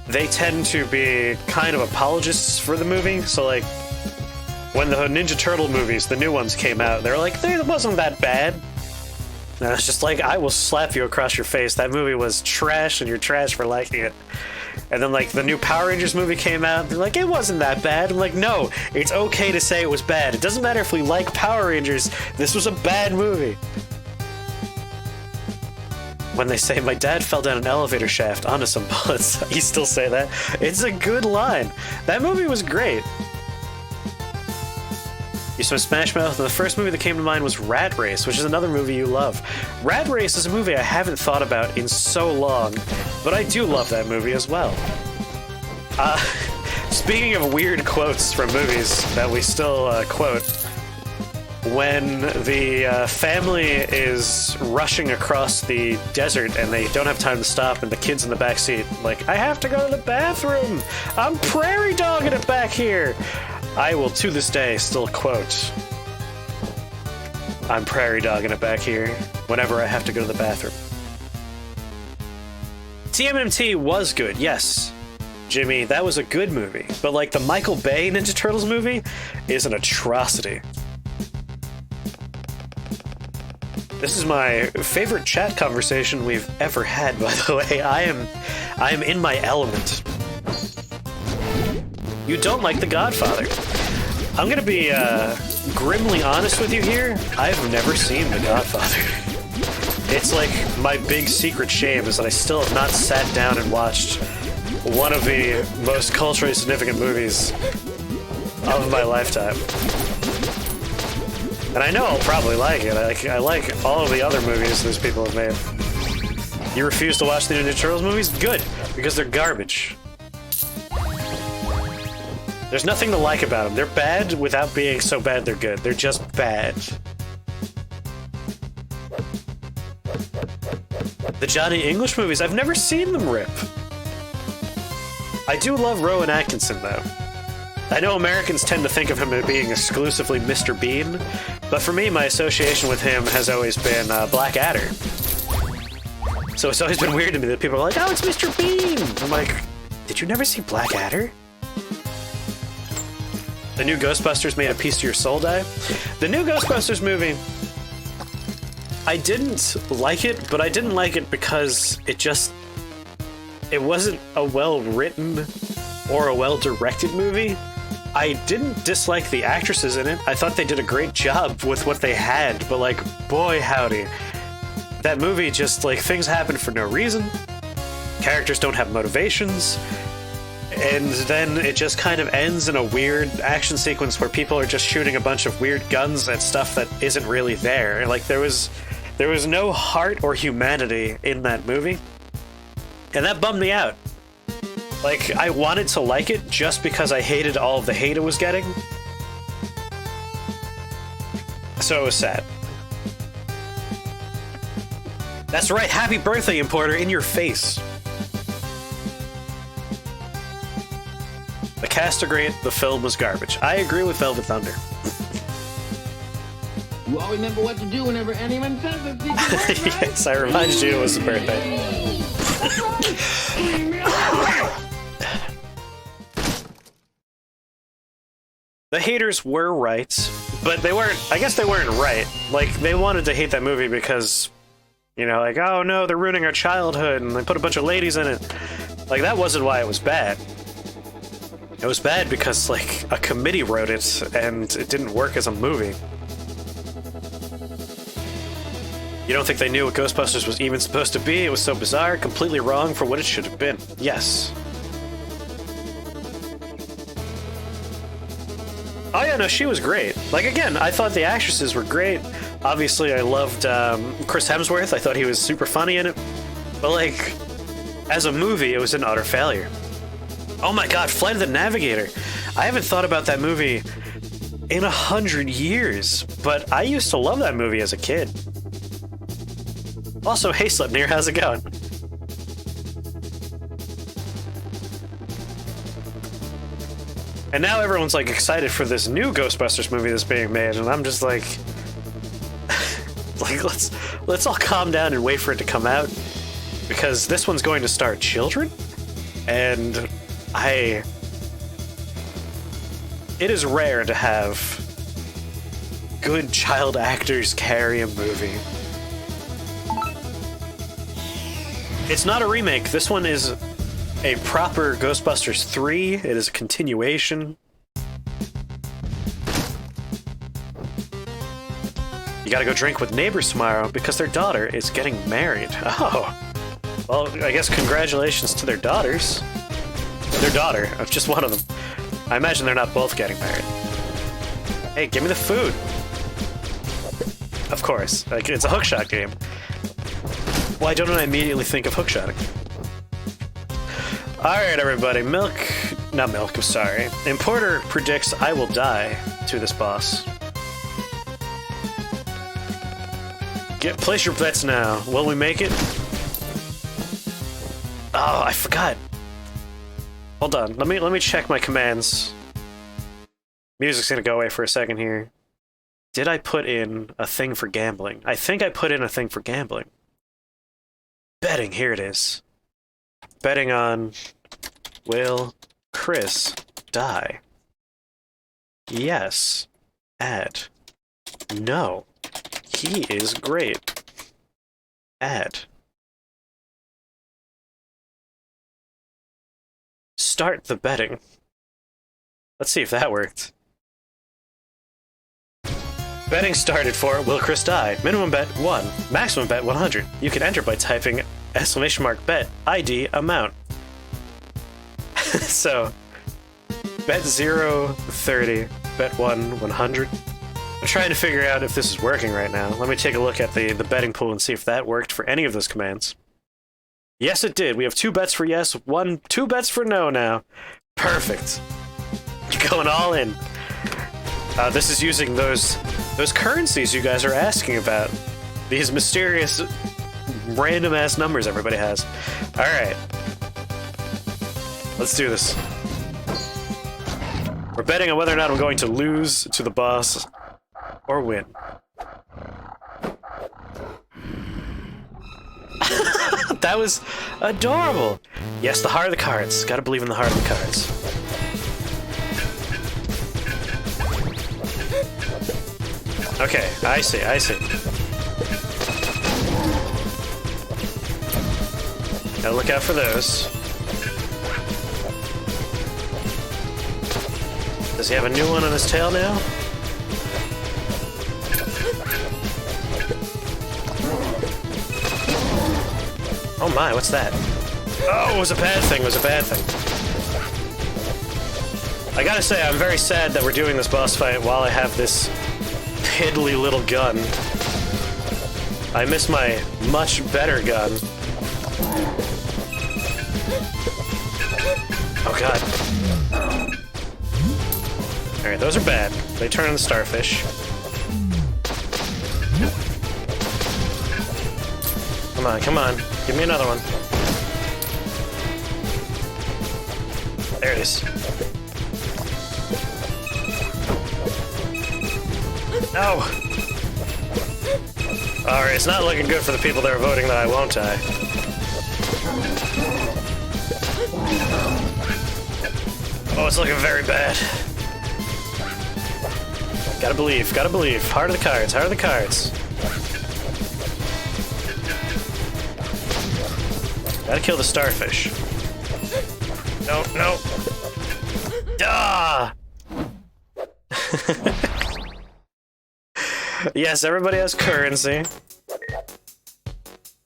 they tend to be kind of apologists for the movie. So, like, when the Ninja Turtle movies, the new ones came out, they're like, it wasn't that bad. And it's just like, I will slap you across your face. That movie was trash, and you're trash for liking it. And then, like, the new Power Rangers movie came out, they're like, it wasn't that bad. I'm like, no, it's okay to say it was bad. It doesn't matter if we like Power Rangers. This was a bad movie. When they say, my dad fell down an elevator shaft onto some bullets, you still say that? It's a good line. That movie was great. You saw Smash Mouth, and the first movie that came to mind was Rat Race, which is another movie you love. Rat Race is a movie I haven't thought about in so long, but I do love that movie as well. Speaking of weird quotes from movies that we still quote, when the family is rushing across the desert and they don't have time to stop, and the kid's in the back seat, like, I have to go to the bathroom! I'm prairie dogging it back here! I will, to this day, still quote, I'm prairie dogging it back here whenever I have to go to the bathroom. TMNT was good, yes, Jimmy, that was a good movie. But, like, the Michael Bay Ninja Turtles movie is an atrocity. This is my favorite chat conversation we've ever had, by the way. I am in my element. You don't like The Godfather. I'm gonna be grimly honest with you here. I've never seen The Godfather. It's like my big secret shame is that I still have not sat down and watched one of the most culturally significant movies of my lifetime. And I know I'll probably like it. I like all of the other movies these people have made. You refuse to watch the Ninja Turtles movies? Good, because they're garbage. There's nothing to like about them. They're bad without being so bad they're good. They're just bad. The Johnny English movies, I've never seen them rip. I do love Rowan Atkinson, though. I know Americans tend to think of him as being exclusively Mr. Bean, but for me, my association with him has always been Blackadder. So it's always been weird to me that people are like, oh, it's Mr. Bean! I'm like, did you never see Blackadder? The new Ghostbusters made a piece to your soul die. The new Ghostbusters movie, I didn't like it, but I didn't like it because it wasn't a well-written or a well-directed movie. I didn't dislike the actresses in it. I thought they did a great job with what they had, but, like, boy howdy. That movie just, like, things happen for no reason. Characters don't have motivations. And then it just kind of ends in a weird action sequence where people are just shooting a bunch of weird guns at stuff that isn't really there. Like, there was no heart or humanity in that movie. And that bummed me out. Like, I wanted to like it just because I hated all of the hate it was getting. So it was sad. That's right, happy birthday, Importer, in your face. The cast are great, the film was garbage. I agree with Velvet Thunder. You all remember what to do whenever anyone says it's the right? Yes, I reminded you it was the birthday. The haters were right, but they weren't, I guess they weren't right. Like, they wanted to hate that movie because, you know, like, oh no, they're ruining our childhood, and they put a bunch of ladies in it. Like, that wasn't why it was bad. It was bad because, like, a committee wrote it, and it didn't work as a movie. You don't think they knew what Ghostbusters was even supposed to be? It was so bizarre, completely wrong for what it should have been. Yes. Oh yeah, no, she was great. Like, again, I thought the actresses were great. Obviously, I loved Chris Hemsworth. I thought he was super funny in it. But, like, as a movie, it was an utter failure. Oh my god, Flight of the Navigator. I haven't thought about that movie in 100 years, but I used to love that movie as a kid. Also, hey Slipnir, how's it going? And now everyone's like excited for this new Ghostbusters movie that's being made, and I'm just like, like let's all calm down and wait for it to come out, because this one's going to star children, and it is rare to have good child actors carry a movie. It's not a remake. This one is a proper Ghostbusters 3. It is a continuation. You gotta go drink with neighbors tomorrow because their daughter is getting married. Oh. Well, I guess congratulations to their daughters. Their daughter, just one of them. I imagine they're not both getting married. Hey, give me the food. Of course. Like, it's a hookshot game. Why don't I immediately think of hookshotting? Alright, everybody. I'm sorry. Importer predicts I will die to this boss. Place your bets now. Will we make it? Oh, I forgot. Hold on. Let me check my commands. Music's gonna go away for a second here. Did I put in a thing for gambling? I think I put in a thing for gambling. Betting, here it is. Betting on, will Chris die? Yes. Add. No. He is great. Add. Start the betting. Let's see if that worked. Betting started for will Chris die? Minimum bet 1, maximum bet 100. You can enter by typing !bet ID amount. So, bet 0, 30, bet 1, 100. I'm trying to figure out if this is working right now. Let me take a look at the betting pool and see if that worked for any of those commands. Yes, it did. We have 2 bets for yes, 2 bets for no now. Perfect. Going all in. This is using those currencies you guys are asking about. These mysterious, random-ass numbers everybody has. Alright. Let's do this. We're betting on whether or not I'm going to lose to the boss or win. That was adorable! Yes, the heart of the cards. Gotta believe in the heart of the cards. Okay, I see. Gotta look out for those. Does he have a new one on his tail now? Oh my, what's that? Oh, it was a bad thing, I gotta say, I'm very sad that we're doing this boss fight while I have this piddly little gun. I miss my much better gun. Oh god. Alright, those are bad. They turn into starfish. Come on, come on. Give me another one. There it is. No! Alright, it's not looking good for the people that are voting that I won't die. Oh, it's looking very bad. Gotta believe, gotta believe. Heart of the cards, heart of the cards. Gotta kill the starfish. No, no. Ah! Yes, everybody has currency.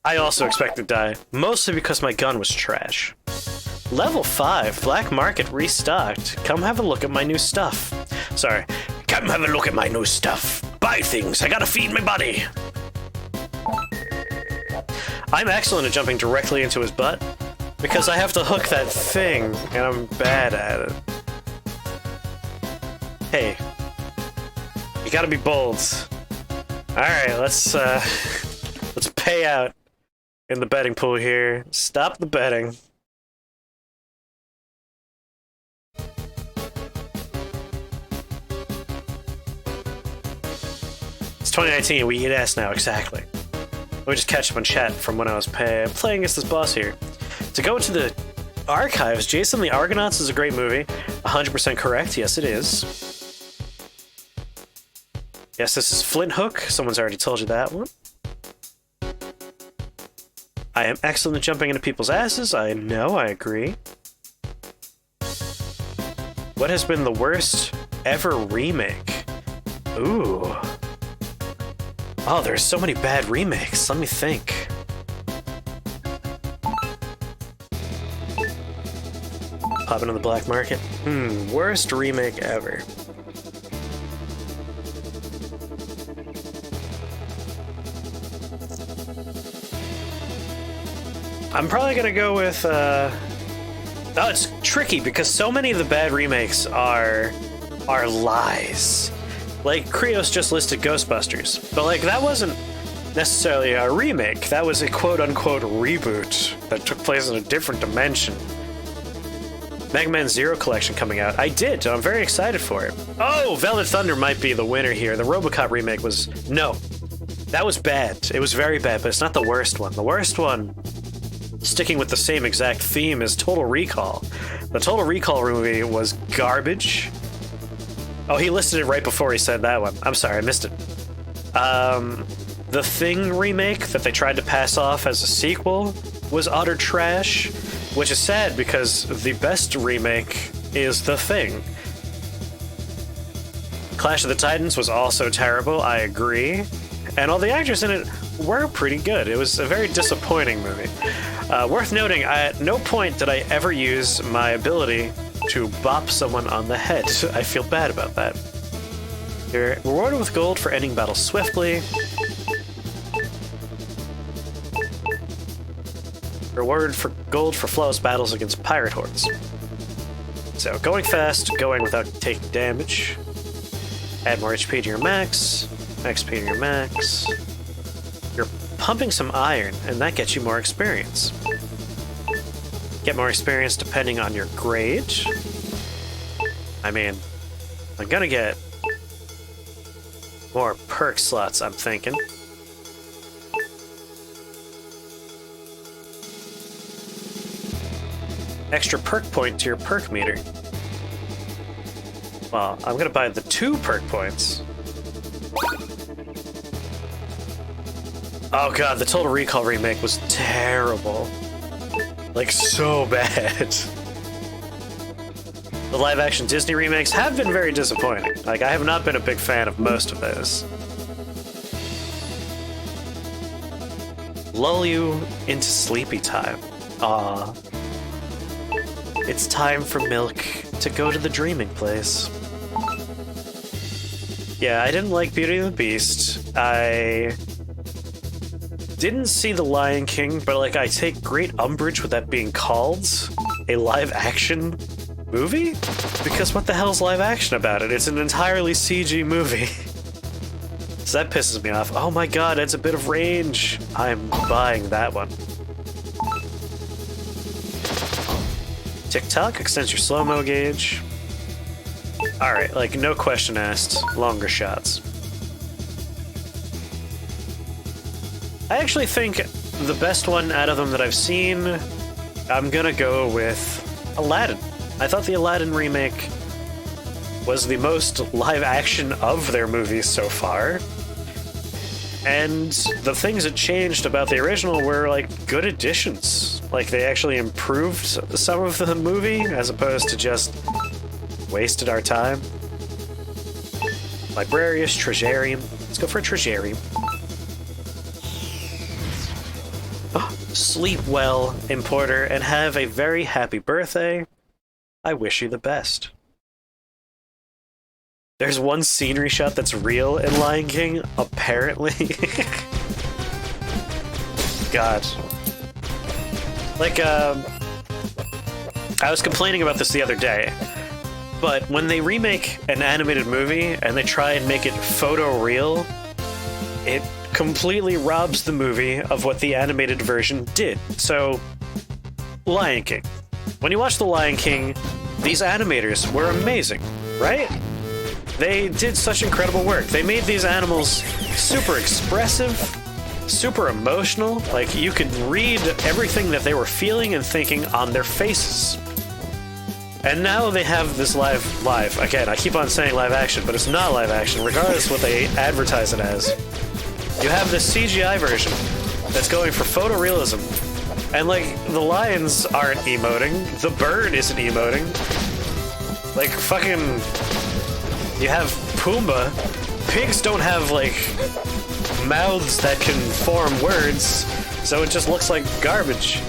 I also expect to die, mostly because my gun was trash. Level 5, Black Market restocked. Come have a look at my new stuff. Sorry, come have a look at my new stuff. Buy things, I gotta feed my body. I'm excellent at jumping directly into his butt, because I have to hook that thing, and I'm bad at it. Hey, you gotta be bold. Alright, let's pay out in the betting pool here. Stop the betting. It's 2019, we eat ass now, exactly. Let me just catch up on chat from when I was playing against this boss here. To go into the archives, Jason the Argonauts is a great movie. 100% correct, yes it is. Yes, this is Flinthook. Someone's already told you that one. I am excellent at jumping into people's asses. I know, I agree. What has been the worst ever remake? Ooh. Oh, there's so many bad remakes. Let me think. Pop into the black market. Worst remake ever. I'm probably gonna go with, Oh, it's tricky because so many of the bad remakes are lies. Like, Krios just listed Ghostbusters, but like, that wasn't necessarily a remake. That was a quote-unquote reboot that took place in a different dimension. Mega Man Zero Collection coming out. I did, I'm very excited for it. Oh, Velvet Thunder might be the winner here. The RoboCop remake was... No. That was bad. It was very bad, but it's not the worst one. The worst one, sticking with the same exact theme, is Total Recall. The Total Recall movie was garbage. Oh, he listed it right before he said that one. I'm sorry, I missed it. The Thing remake that they tried to pass off as a sequel was utter trash, which is sad because the best remake is The Thing. Clash of the Titans was also terrible, I agree. And all the actors in it were pretty good. It was a very disappointing movie. Worth noting, at no point did I ever use my ability to bop someone on the head. I feel bad about that. You're rewarded with gold for ending battles swiftly. Rewarded for gold for flawless battles against pirate hordes. So, going fast, going without taking damage. Add more HP to your max. XP to your max. You're pumping some iron, and that gets you more experience. Get more experience depending on your grade. I mean, I'm gonna get more perk slots, I'm thinking. Extra perk point to your perk meter. Well, I'm gonna buy the 2 perk points. Oh god, the Total Recall remake was terrible. Like, so bad. The live-action Disney remakes have been very disappointing. Like, I have not been a big fan of most of those. Lull you into sleepy time. Aww. It's time for Milk to go to the dreaming place. Yeah, I didn't like Beauty and the Beast. I didn't see The Lion King, but like, I take great umbrage with that being called. a live-action movie? Because what the hell's live-action about it? It's an entirely CG movie. So that pisses me off. Oh my god, adds a bit of range. I'm buying that one. Tick-tock extends your slow-mo gauge. Alright, like, no question asked. Longer shots. I actually think the best one out of them that I've seen, I'm gonna go with Aladdin. I thought the Aladdin remake was the most live-action of their movies so far. And the things that changed about the original were, like, good additions. Like, they actually improved some of the movie, as opposed to just wasted our time. Librarius, Treasurium. Let's go for a Treasurium. Sleep well, Importer, and have a very happy birthday. I wish you the best. There's one scenery shot that's real in Lion King, apparently. God. Like, I was complaining about this the other day, but when they remake an animated movie and they try and make it photo real, it completely robs the movie of what the animated version did. So, Lion King. When you watch The Lion King, these animators were amazing, right? They did such incredible work. They made these animals super expressive, super emotional. Like, you could read everything that they were feeling and thinking on their faces. And now they have this live, again, I keep on saying live action, but it's not live action, regardless of what they advertise it as. You have this CGI version that's going for photorealism. And, like, the lions aren't emoting, the bird isn't emoting. Like, fucking... You have Pumbaa. Pigs don't have, like, mouths that can form words, so it just looks like garbage.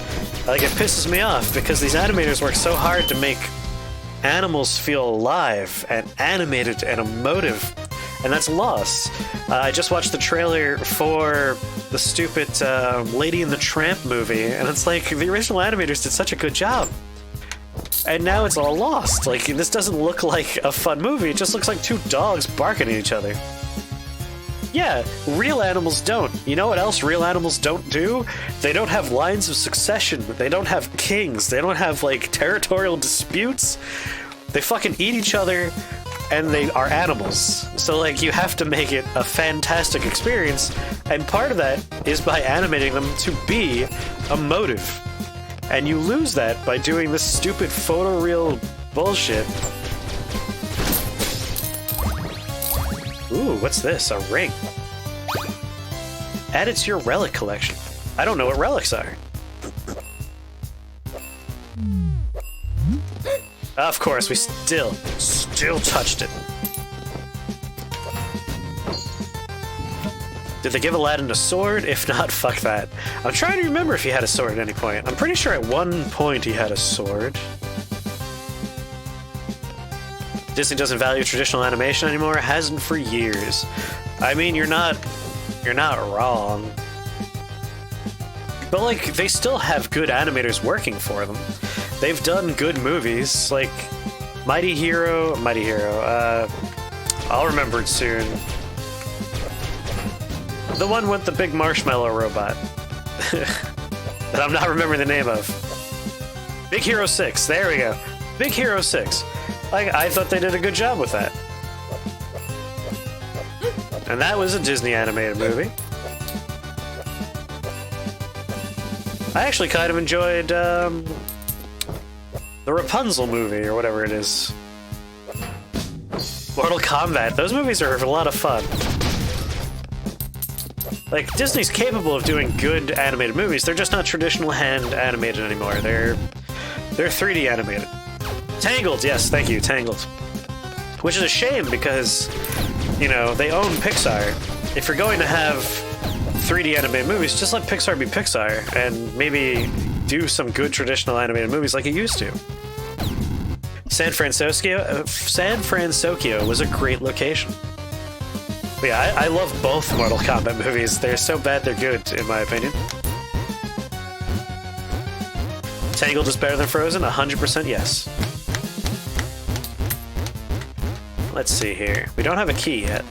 Like, it pisses me off, because these animators work so hard to make animals feel alive and animated and emotive, and that's lost. I just watched the trailer for the stupid Lady and the Tramp movie, and it's like, the original animators did such a good job. And now it's all lost. Like, this doesn't look like a fun movie, it just looks like two dogs barking at each other. Yeah, real animals don't. You know what else real animals don't do? They don't have lines of succession. They don't have kings. They don't have, like, territorial disputes. They fucking eat each other, and they are animals. So, like, you have to make it a fantastic experience, and part of that is by animating them to be emotive. And you lose that by doing this stupid photoreal bullshit. Ooh, what's this? A ring. Add it to your relic collection. I don't know what relics are. Of course, we still touched it. Did they give Aladdin a sword? If not, fuck that. I'm trying to remember if he had a sword at any point. I'm pretty sure at one point he had a sword. Disney doesn't value traditional animation anymore. Hasn't for years. I mean, you're not wrong. But, like, they still have good animators working for them. They've done good movies, like Mighty Hero. I'll remember it soon. The one with the big marshmallow robot. That I'm not remembering the name of. Big Hero 6, there we go. Big Hero 6. Like, I thought they did a good job with that. And that was a Disney animated movie. I actually kind of enjoyed the Rapunzel movie, or whatever it is. Mortal Kombat. Those movies are a lot of fun. Like, Disney's capable of doing good animated movies. They're just not traditional hand animated anymore. They're 3D animated. Tangled, yes, thank you, Tangled. Which is a shame because, you know, they own Pixar. If you're going to have 3D animated movies, just let Pixar be Pixar and maybe do some good traditional animated movies like it used to. San Francisco was a great location. But yeah, I love both Mortal Kombat movies. They're so bad they're good, in my opinion. Tangled is better than Frozen? 100% yes. Let's see here. We don't have a key yet.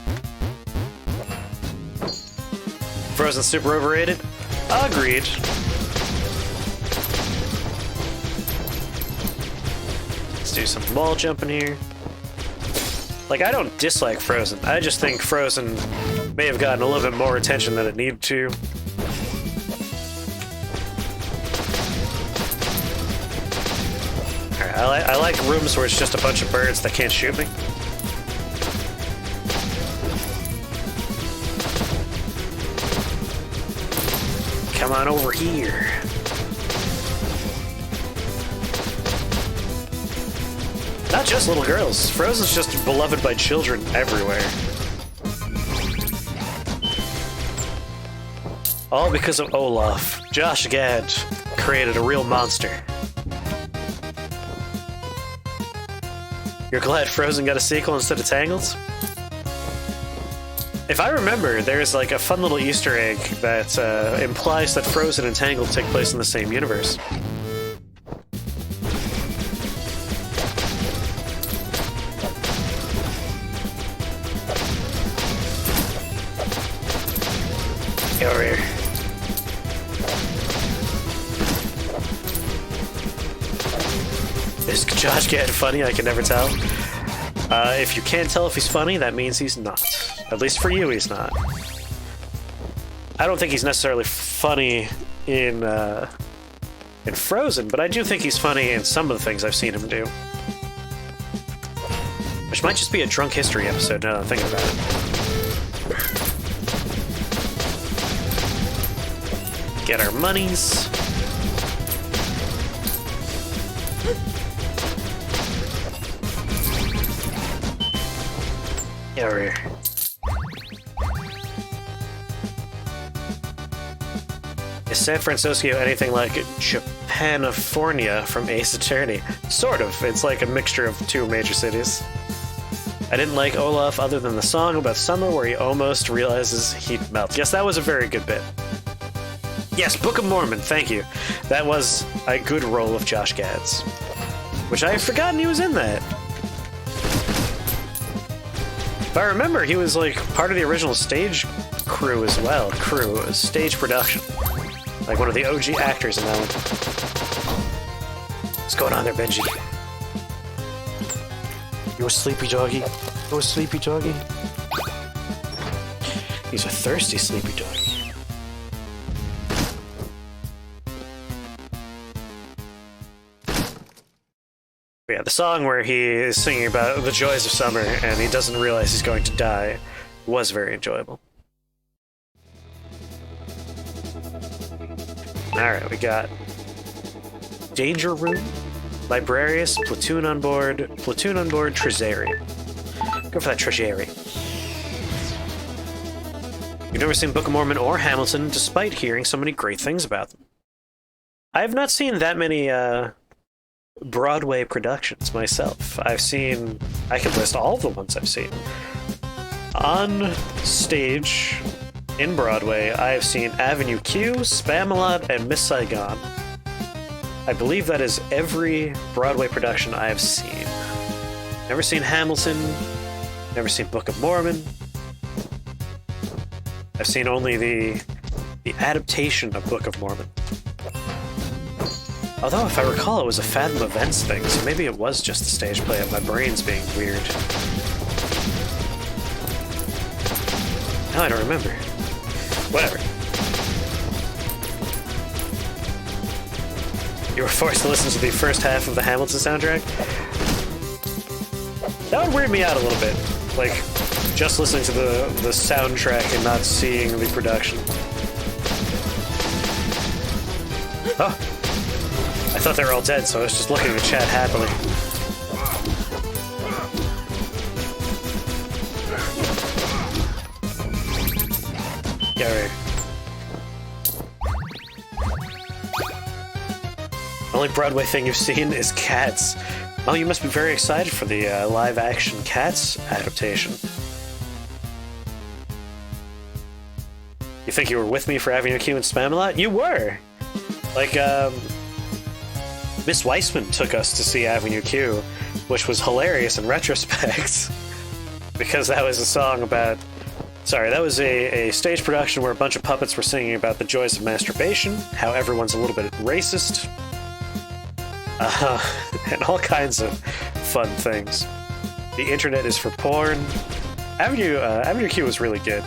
Frozen's super overrated? Agreed. Let's do some wall jumping here. Like, I don't dislike Frozen. I just think Frozen may have gotten a little bit more attention than it needed to. Alright, I like rooms where it's just a bunch of birds that can't shoot me. Come on over here. Not just little girls. Frozen's just beloved by children everywhere. All because of Olaf. Josh Gad created a real monster. You're glad Frozen got a sequel instead of Tangled? If I remember, there's like a fun little Easter egg that implies that Frozen and Tangled take place in the same universe. Get over here. Is Josh Gad funny? I can never tell. If you can't tell if he's funny, that means he's not. At least for you, he's not. I don't think he's necessarily funny in Frozen, but I do think he's funny in some of the things I've seen him do. Which might just be a drunk history episode now that I'm thinking about it. Get our monies. Get over here. Is San Francisco anything like Japanifornia from Ace Attorney? Sort of. It's like a mixture of two major cities. I didn't like Olaf other than the song about summer where he almost realizes he'd melt. Yes, that was a very good bit. Yes, Book of Mormon, thank you. That was a good role of Josh Gad's. Which I had forgotten he was in that. If I remember, he was like part of the original stage crew as well. Stage production. Like one of the OG actors in that one. What's going on there, Benji? You a sleepy doggy? You a sleepy doggy? He's a thirsty sleepy doggy. Yeah, the song where he is singing about the joys of summer and he doesn't realize he's going to die was very enjoyable. Alright, we got Danger Room, Librarius, Platoon on board, Treasury. Go for that Treasury. You've never seen Book of Mormon or Hamilton, despite hearing so many great things about them. I have not seen that many Broadway productions myself. I can list all of the ones I've seen. On stage, in Broadway, I have seen Avenue Q, Spamalot, and Miss Saigon. I believe that is every Broadway production I have seen. Never seen Hamilton, never seen Book of Mormon. I've seen only the adaptation of Book of Mormon. Although, if I recall, it was a Fathom Events thing, so maybe it was just a stage play of my brains being weird. No, I don't remember. Whatever. You were forced to listen to the first half of the Hamilton soundtrack? That would weird me out a little bit. Like, just listening to the soundtrack and not seeing the production. Oh! I thought they were all dead, so I was just looking at the chat happily. Yeah, right. The only Broadway thing you've seen is Cats. Oh, you must be very excited for the live-action Cats adaptation. You think you were with me for Avenue Q and Spamalot? You were! Like, Miss Weissman took us to see Avenue Q, which was hilarious in retrospect, because that was a song about... Sorry, that was a stage production where a bunch of puppets were singing about the joys of masturbation, how everyone's a little bit racist, and all kinds of fun things. The internet is for porn. Avenue Q was really good.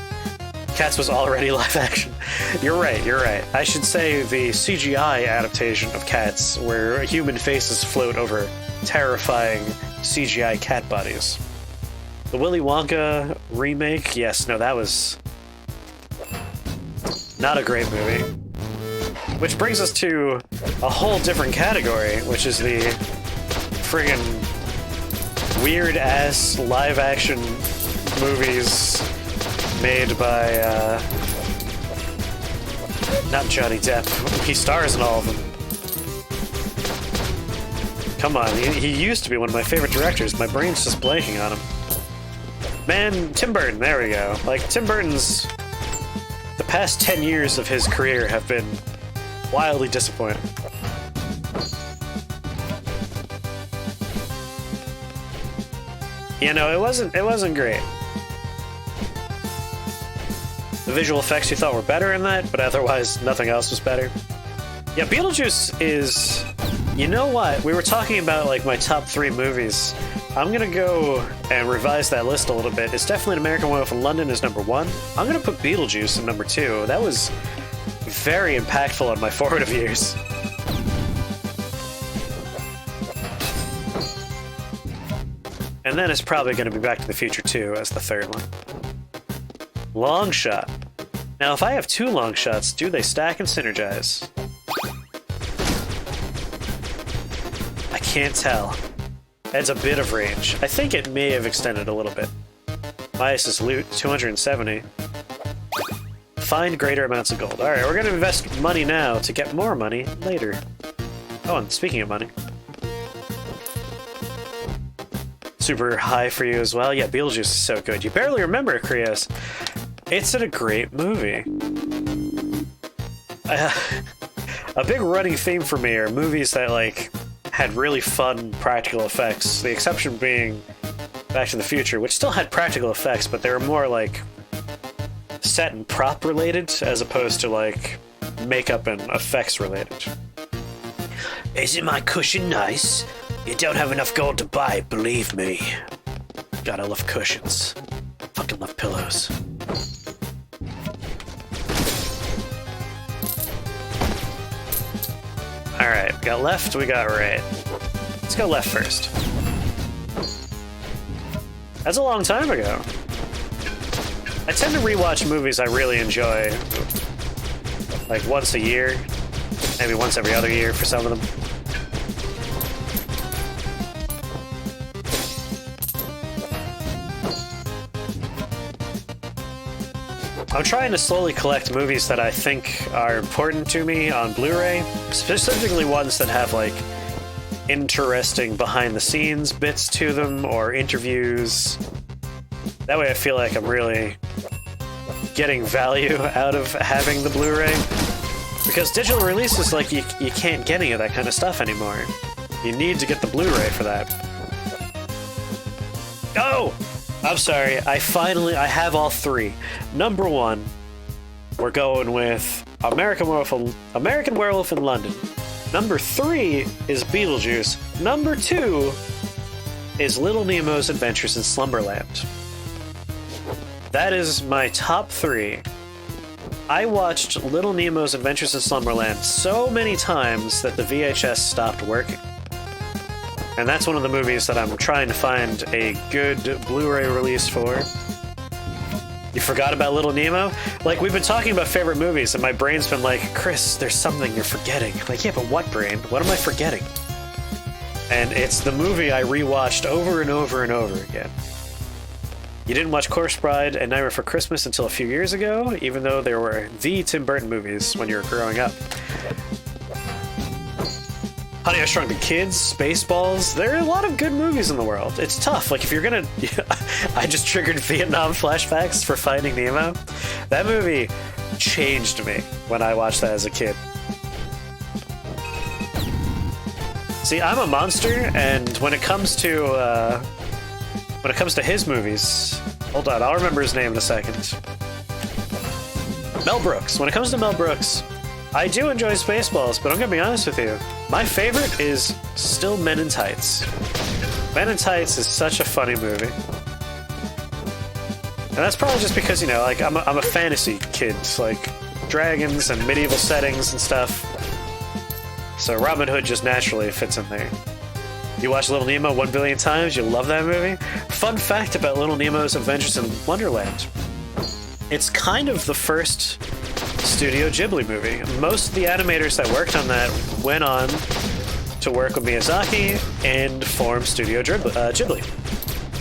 Cats was already live action. You're right. I should say the CGI adaptation of Cats, where human faces float over terrifying CGI cat bodies. The Willy Wonka remake, yes, no, that was not a great movie. Which brings us to a whole different category, which is the friggin' weird-ass live-action movies made by, not Johnny Depp. He stars in all of them. Come on, he used to be one of my favorite directors. My brain's just blanking on him. Man, Tim Burton, there we go. Like, Tim Burton's... The past 10 years of his career have been wildly disappointing. You know, it wasn't great. The visual effects you thought were better in that, but otherwise nothing else was better. Yeah, Beetlejuice is... You know what? We were talking about, like, my top 3 movies. I'm gonna go and revise that list a little bit. It's definitely An American Werewolf in London is number 1. I'm gonna put Beetlejuice in number 2. That was very impactful on my formative years. And then it's probably gonna be Back to the Future 2 as the 3rd one. Long Shot. Now, if I have 2 long shots, do they stack and synergize? I can't tell. Adds a bit of range. I think it may have extended a little bit. Mias's loot, 270. Find greater amounts of gold. Alright, we're gonna invest money now to get more money later. Oh, and speaking of money. Super high for you as well. Yeah, Beetlejuice is so good. You barely remember it, Krios. It's a great movie. A big running theme for me are movies that, like, had really fun practical effects. The exception being Back to the Future, which still had practical effects, but they were more, like, set and prop related, as opposed to, like, makeup and effects related. Isn't my cushion nice? You don't have enough gold to buy it, believe me. God, I love cushions. Fucking love pillows. Alright, we got left, we got right. Let's go left first. That's a long time ago. I tend to rewatch movies I really enjoy, like once a year, maybe once every other year for some of them. I'm trying to slowly collect movies that I think are important to me on Blu-ray, specifically ones that have, like, interesting behind-the-scenes bits to them, or interviews. That way I feel like I'm really getting value out of having the Blu-ray. Because digital releases, like, you can't get any of that kind of stuff anymore. You need to get the Blu-ray for that. Oh! I'm sorry, I have all 3. Number 1, we're going with American Werewolf in London. Number 3 is Beetlejuice. Number 2 is Little Nemo's Adventures in Slumberland. That is my top 3. I watched Little Nemo's Adventures in Slumberland so many times that the VHS stopped working. And that's one of the movies that I'm trying to find a good Blu-ray release for. You forgot about Little Nemo? Like, we've been talking about favorite movies, and my brain's been like, Chris, there's something you're forgetting. Like, yeah, but what, brain? What am I forgetting? And it's the movie I rewatched over and over and over again. You didn't watch Corpse Bride and Nightmare Before Christmas until a few years ago, even though they were the Tim Burton movies when you were growing up. Honey, I Shrunk the Kids, Spaceballs. There are a lot of good movies in the world. It's tough. Like, if you're gonna... I just triggered Vietnam flashbacks for Finding Nemo. That movie changed me when I watched that as a kid. See, I'm a monster, and when it comes to his movies, hold on, I'll remember his name in a second. Mel Brooks. When it comes to Mel Brooks, I do enjoy Spaceballs, but I'm gonna be honest with you. My favorite is still Men in Tights. Men in Tights is such a funny movie. And that's probably just because, you know, like, I'm a fantasy kid, like dragons and medieval settings and stuff. So Robin Hood just naturally fits in there. You watch Little Nemo 1 billion times, you love that movie. Fun fact about Little Nemo's Adventures in Wonderland. It's kind of the first Studio Ghibli movie. Most of the animators that worked on that went on to work with Miyazaki and form Studio Ghibli.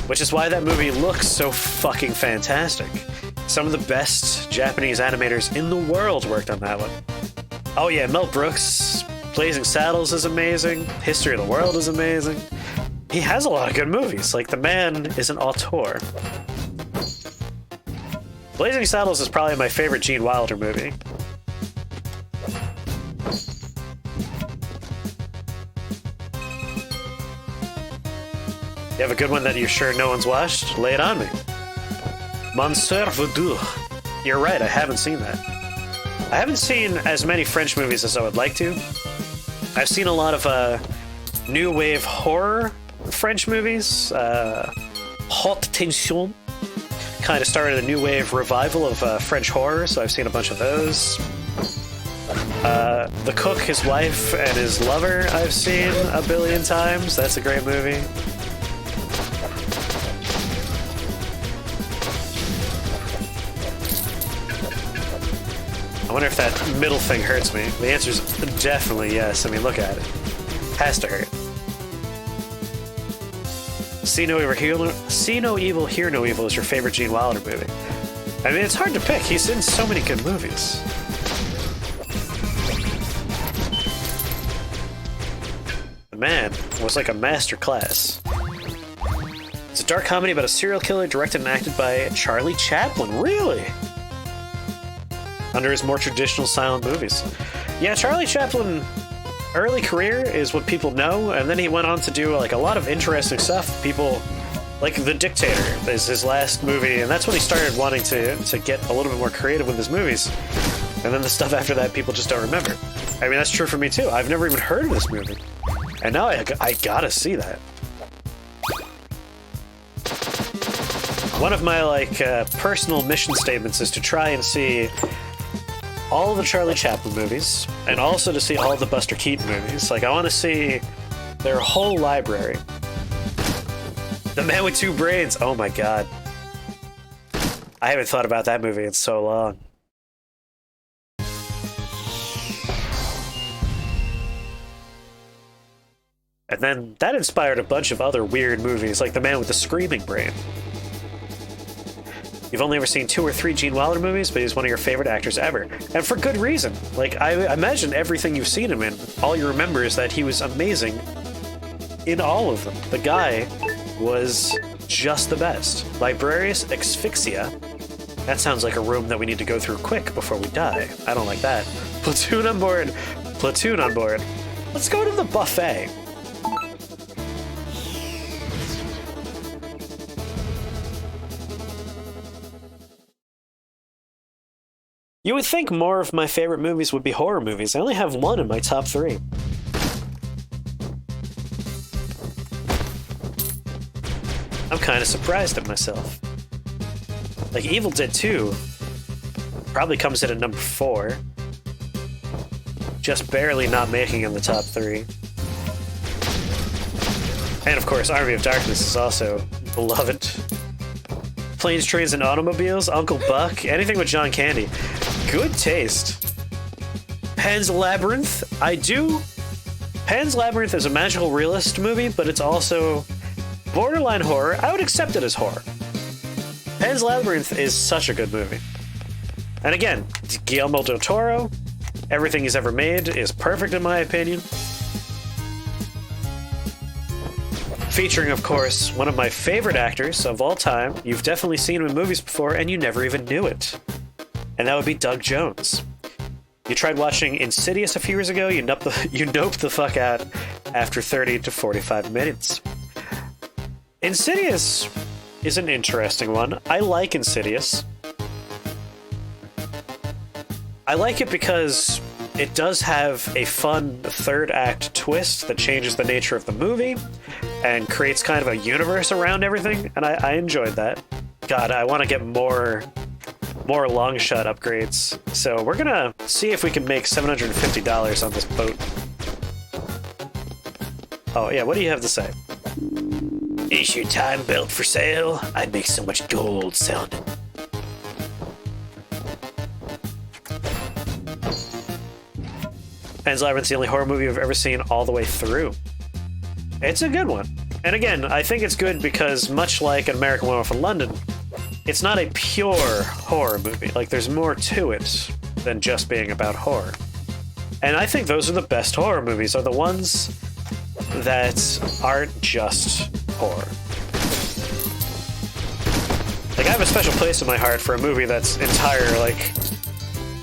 Which is why that movie looks so fucking fantastic. Some of the best Japanese animators in the world worked on that one. Oh yeah, Mel Brooks, Blazing Saddles is amazing. History of the World is amazing. He has a lot of good movies. Like, the man is an auteur. Blazing Saddles is probably my favorite Gene Wilder movie. You have a good one that you're sure no one's watched? Lay it on me. Monsieur Voodoo. You're right, I haven't seen that. I haven't seen as many French movies as I would like to. I've seen a lot of new wave horror French movies. Haute Tension kind of started a new wave revival of French horror, so I've seen a bunch of those. The Cook, His Wife, and His Lover I've seen a billion times. That's a great movie. I wonder if that middle thing hurts me. The answer is definitely yes. I mean, look at it. Has to hurt. See No Evil, Hear No Evil is your favorite Gene Wilder movie. I mean, it's hard to pick. He's in so many good movies. The man was like a master class. It's a dark comedy about a serial killer directed and acted by Charlie Chaplin. Really? Under his more traditional silent movies. Yeah, Charlie Chaplin, early career is what people know, and then he went on to do like a lot of interesting stuff. People, like The Dictator is his last movie, and that's when he started wanting to get a little bit more creative with his movies. And then the stuff after that, people just don't remember. I mean, that's true for me too. I've never even heard of this movie. And now I gotta see that. One of my personal mission statements is to try and see all of the Charlie Chaplin movies, and also to see all the Buster Keaton movies. Like, I want to see their whole library. The Man with Two Brains. Oh my god. I haven't thought about that movie in so long. And then that inspired a bunch of other weird movies, like The Man with the Screaming Brain. You've only ever seen 2 or 3 Gene Wilder movies, but he's one of your favorite actors ever. And for good reason. Like, I imagine everything you've seen him in, all you remember is that he was amazing in all of them. The guy was just the best. Librarius Asphyxia. That sounds like a room that we need to go through quick before we die. I don't like that. Platoon on board. Platoon on board. Let's go to the buffet. You would think more of my favorite movies would be horror movies. I only have 1 in my top 3. I'm kind of surprised at myself. Like, Evil Dead 2 probably comes in at number 4. Just barely not making in the top 3. And of course, Army of Darkness is also beloved. Planes, Trains, and Automobiles, Uncle Buck, anything with John Candy. Good taste. Pan's Labyrinth. Pan's Labyrinth is a magical realist movie, but it's also borderline horror. I would accept it as horror. Pan's Labyrinth is such a good movie. And again, Guillermo del Toro. Everything he's ever made is perfect in my opinion. Featuring, of course, one of my favorite actors of all time. You've definitely seen him in movies before, and you never even knew it. And that would be Doug Jones. You tried watching Insidious a few years ago, you noped the fuck out, after 30 to 45 minutes. Insidious is an interesting one. I like Insidious. I like it because it does have a fun third act twist that changes the nature of the movie and creates kind of a universe around everything, and I enjoyed that. God, I want to get more long shot upgrades. So we're gonna see if we can make $750 on this boat. Oh yeah, what do you have to say? Is your time belt for sale? I'd make so much gold selling it. Pan's Labyrinth's the only horror movie I've ever seen all the way through. It's a good one. And again, I think it's good because much like An American Werewolf in London, it's not a pure horror movie. Like, there's more to it than just being about horror. And I think those are the best horror movies, are the ones that aren't just horror. Like, I have a special place in my heart for a movie that's entire, like,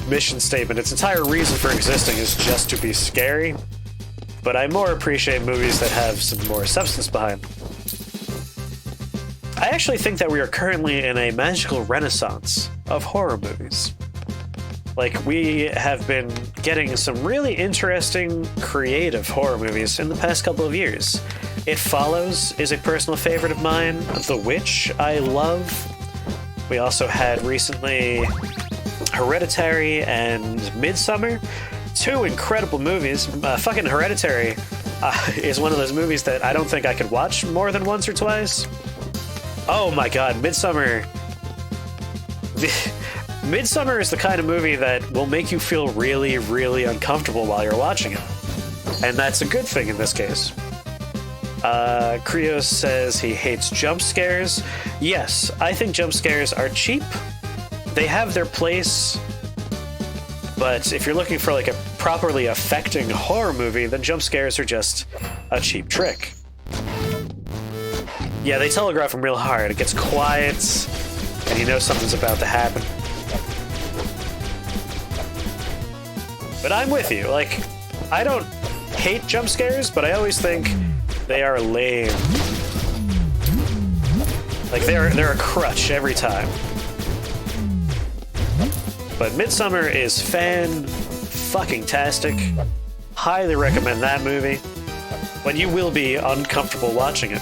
mission statement, its entire reason for existing is just to be scary. But I more appreciate movies that have some more substance behind them. I actually think that we are currently in a magical renaissance of horror movies. Like, we have been getting some really interesting, creative horror movies in the past couple of years. It Follows is a personal favorite of mine. The Witch, I love. We also had recently Hereditary and Midsommar. Two incredible movies. Fucking Hereditary is one of those movies that I don't think I could watch more than once or twice. Oh my god, Midsommar. Midsommar is the kind of movie that will make you feel really, really uncomfortable while you're watching it. And that's a good thing in this case. Krios says he hates jump scares. Yes, I think jump scares are cheap. They have their place. But if you're looking for like a properly affecting horror movie, then jump scares are just a cheap trick. Yeah, they telegraph them real hard. It gets quiet, and you know something's about to happen. But I'm with you. Like, I don't hate jump scares, but I always think they are lame. Like, they're a crutch every time. But Midsommar is fan-fucking-tastic. Highly recommend that movie. But you will be uncomfortable watching it.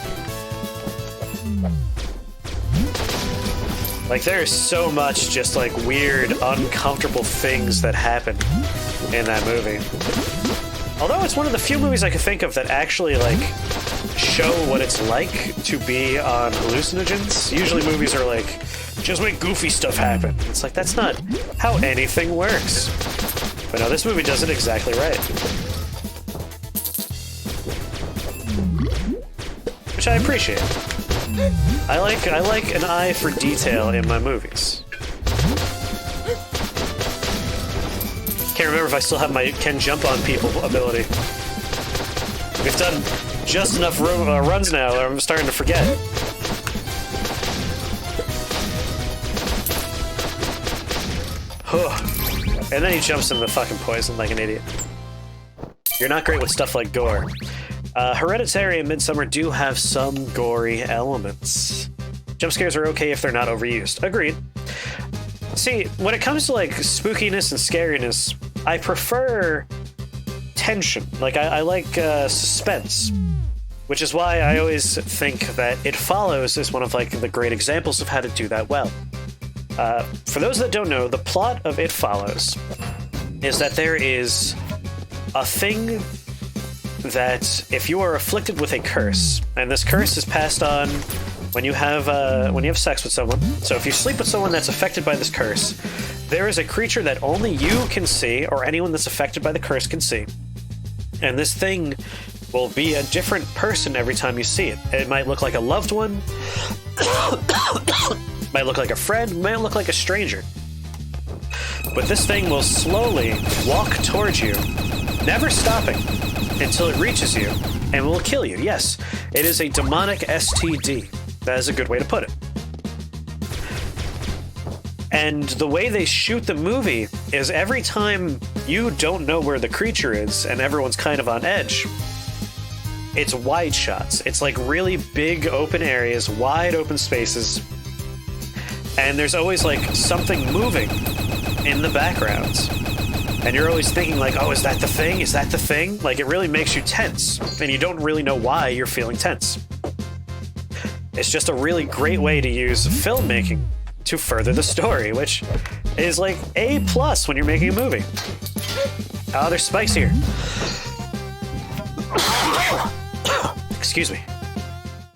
Like, there's so much just, like, weird, uncomfortable things that happen in that movie. Although it's one of the few movies I can think of that actually, like, show what it's like to be on hallucinogens. Usually movies are like, just make goofy stuff happen. It's like, that's not how anything works. But no, this movie does it exactly right. Which I appreciate. I like an eye for detail in my movies. Can't remember if I still have my can jump on people ability. We've done just enough runs now that I'm starting to forget. And then he jumps into the fucking poison like an idiot. You're not great with stuff like gore. Hereditary and Midsommar do have some gory elements. Jump scares are okay if they're not overused. Agreed. See, when it comes to like spookiness and scariness, I prefer tension. Like, I like suspense. Which is why I always think that It Follows is one of like the great examples of how to do that well. For those that don't know, the plot of It Follows is that there is a thing that if you are afflicted with a curse, and this curse is passed on when you have sex with someone. So if you sleep with someone that's affected by this curse, there is a creature that only you can see, or anyone that's affected by the curse can see. And this thing will be a different person every time you see it. It might look like a loved one, might look like a friend, might look like a stranger. But this thing will slowly walk towards you, never stopping, until it reaches you, and will kill you. Yes, it is a demonic STD. That is a good way to put it. And the way they shoot the movie is every time you don't know where the creature is, and everyone's kind of on edge, it's wide shots. It's like really big open areas, wide open spaces, and there's always like something moving in the backgrounds. And you're always thinking like, oh, is that the thing? Is that the thing? Like, it really makes you tense, and you don't really know why you're feeling tense. It's just a really great way to use filmmaking to further the story, which is like A+ when you're making a movie. Oh, there's spikes here. Excuse me.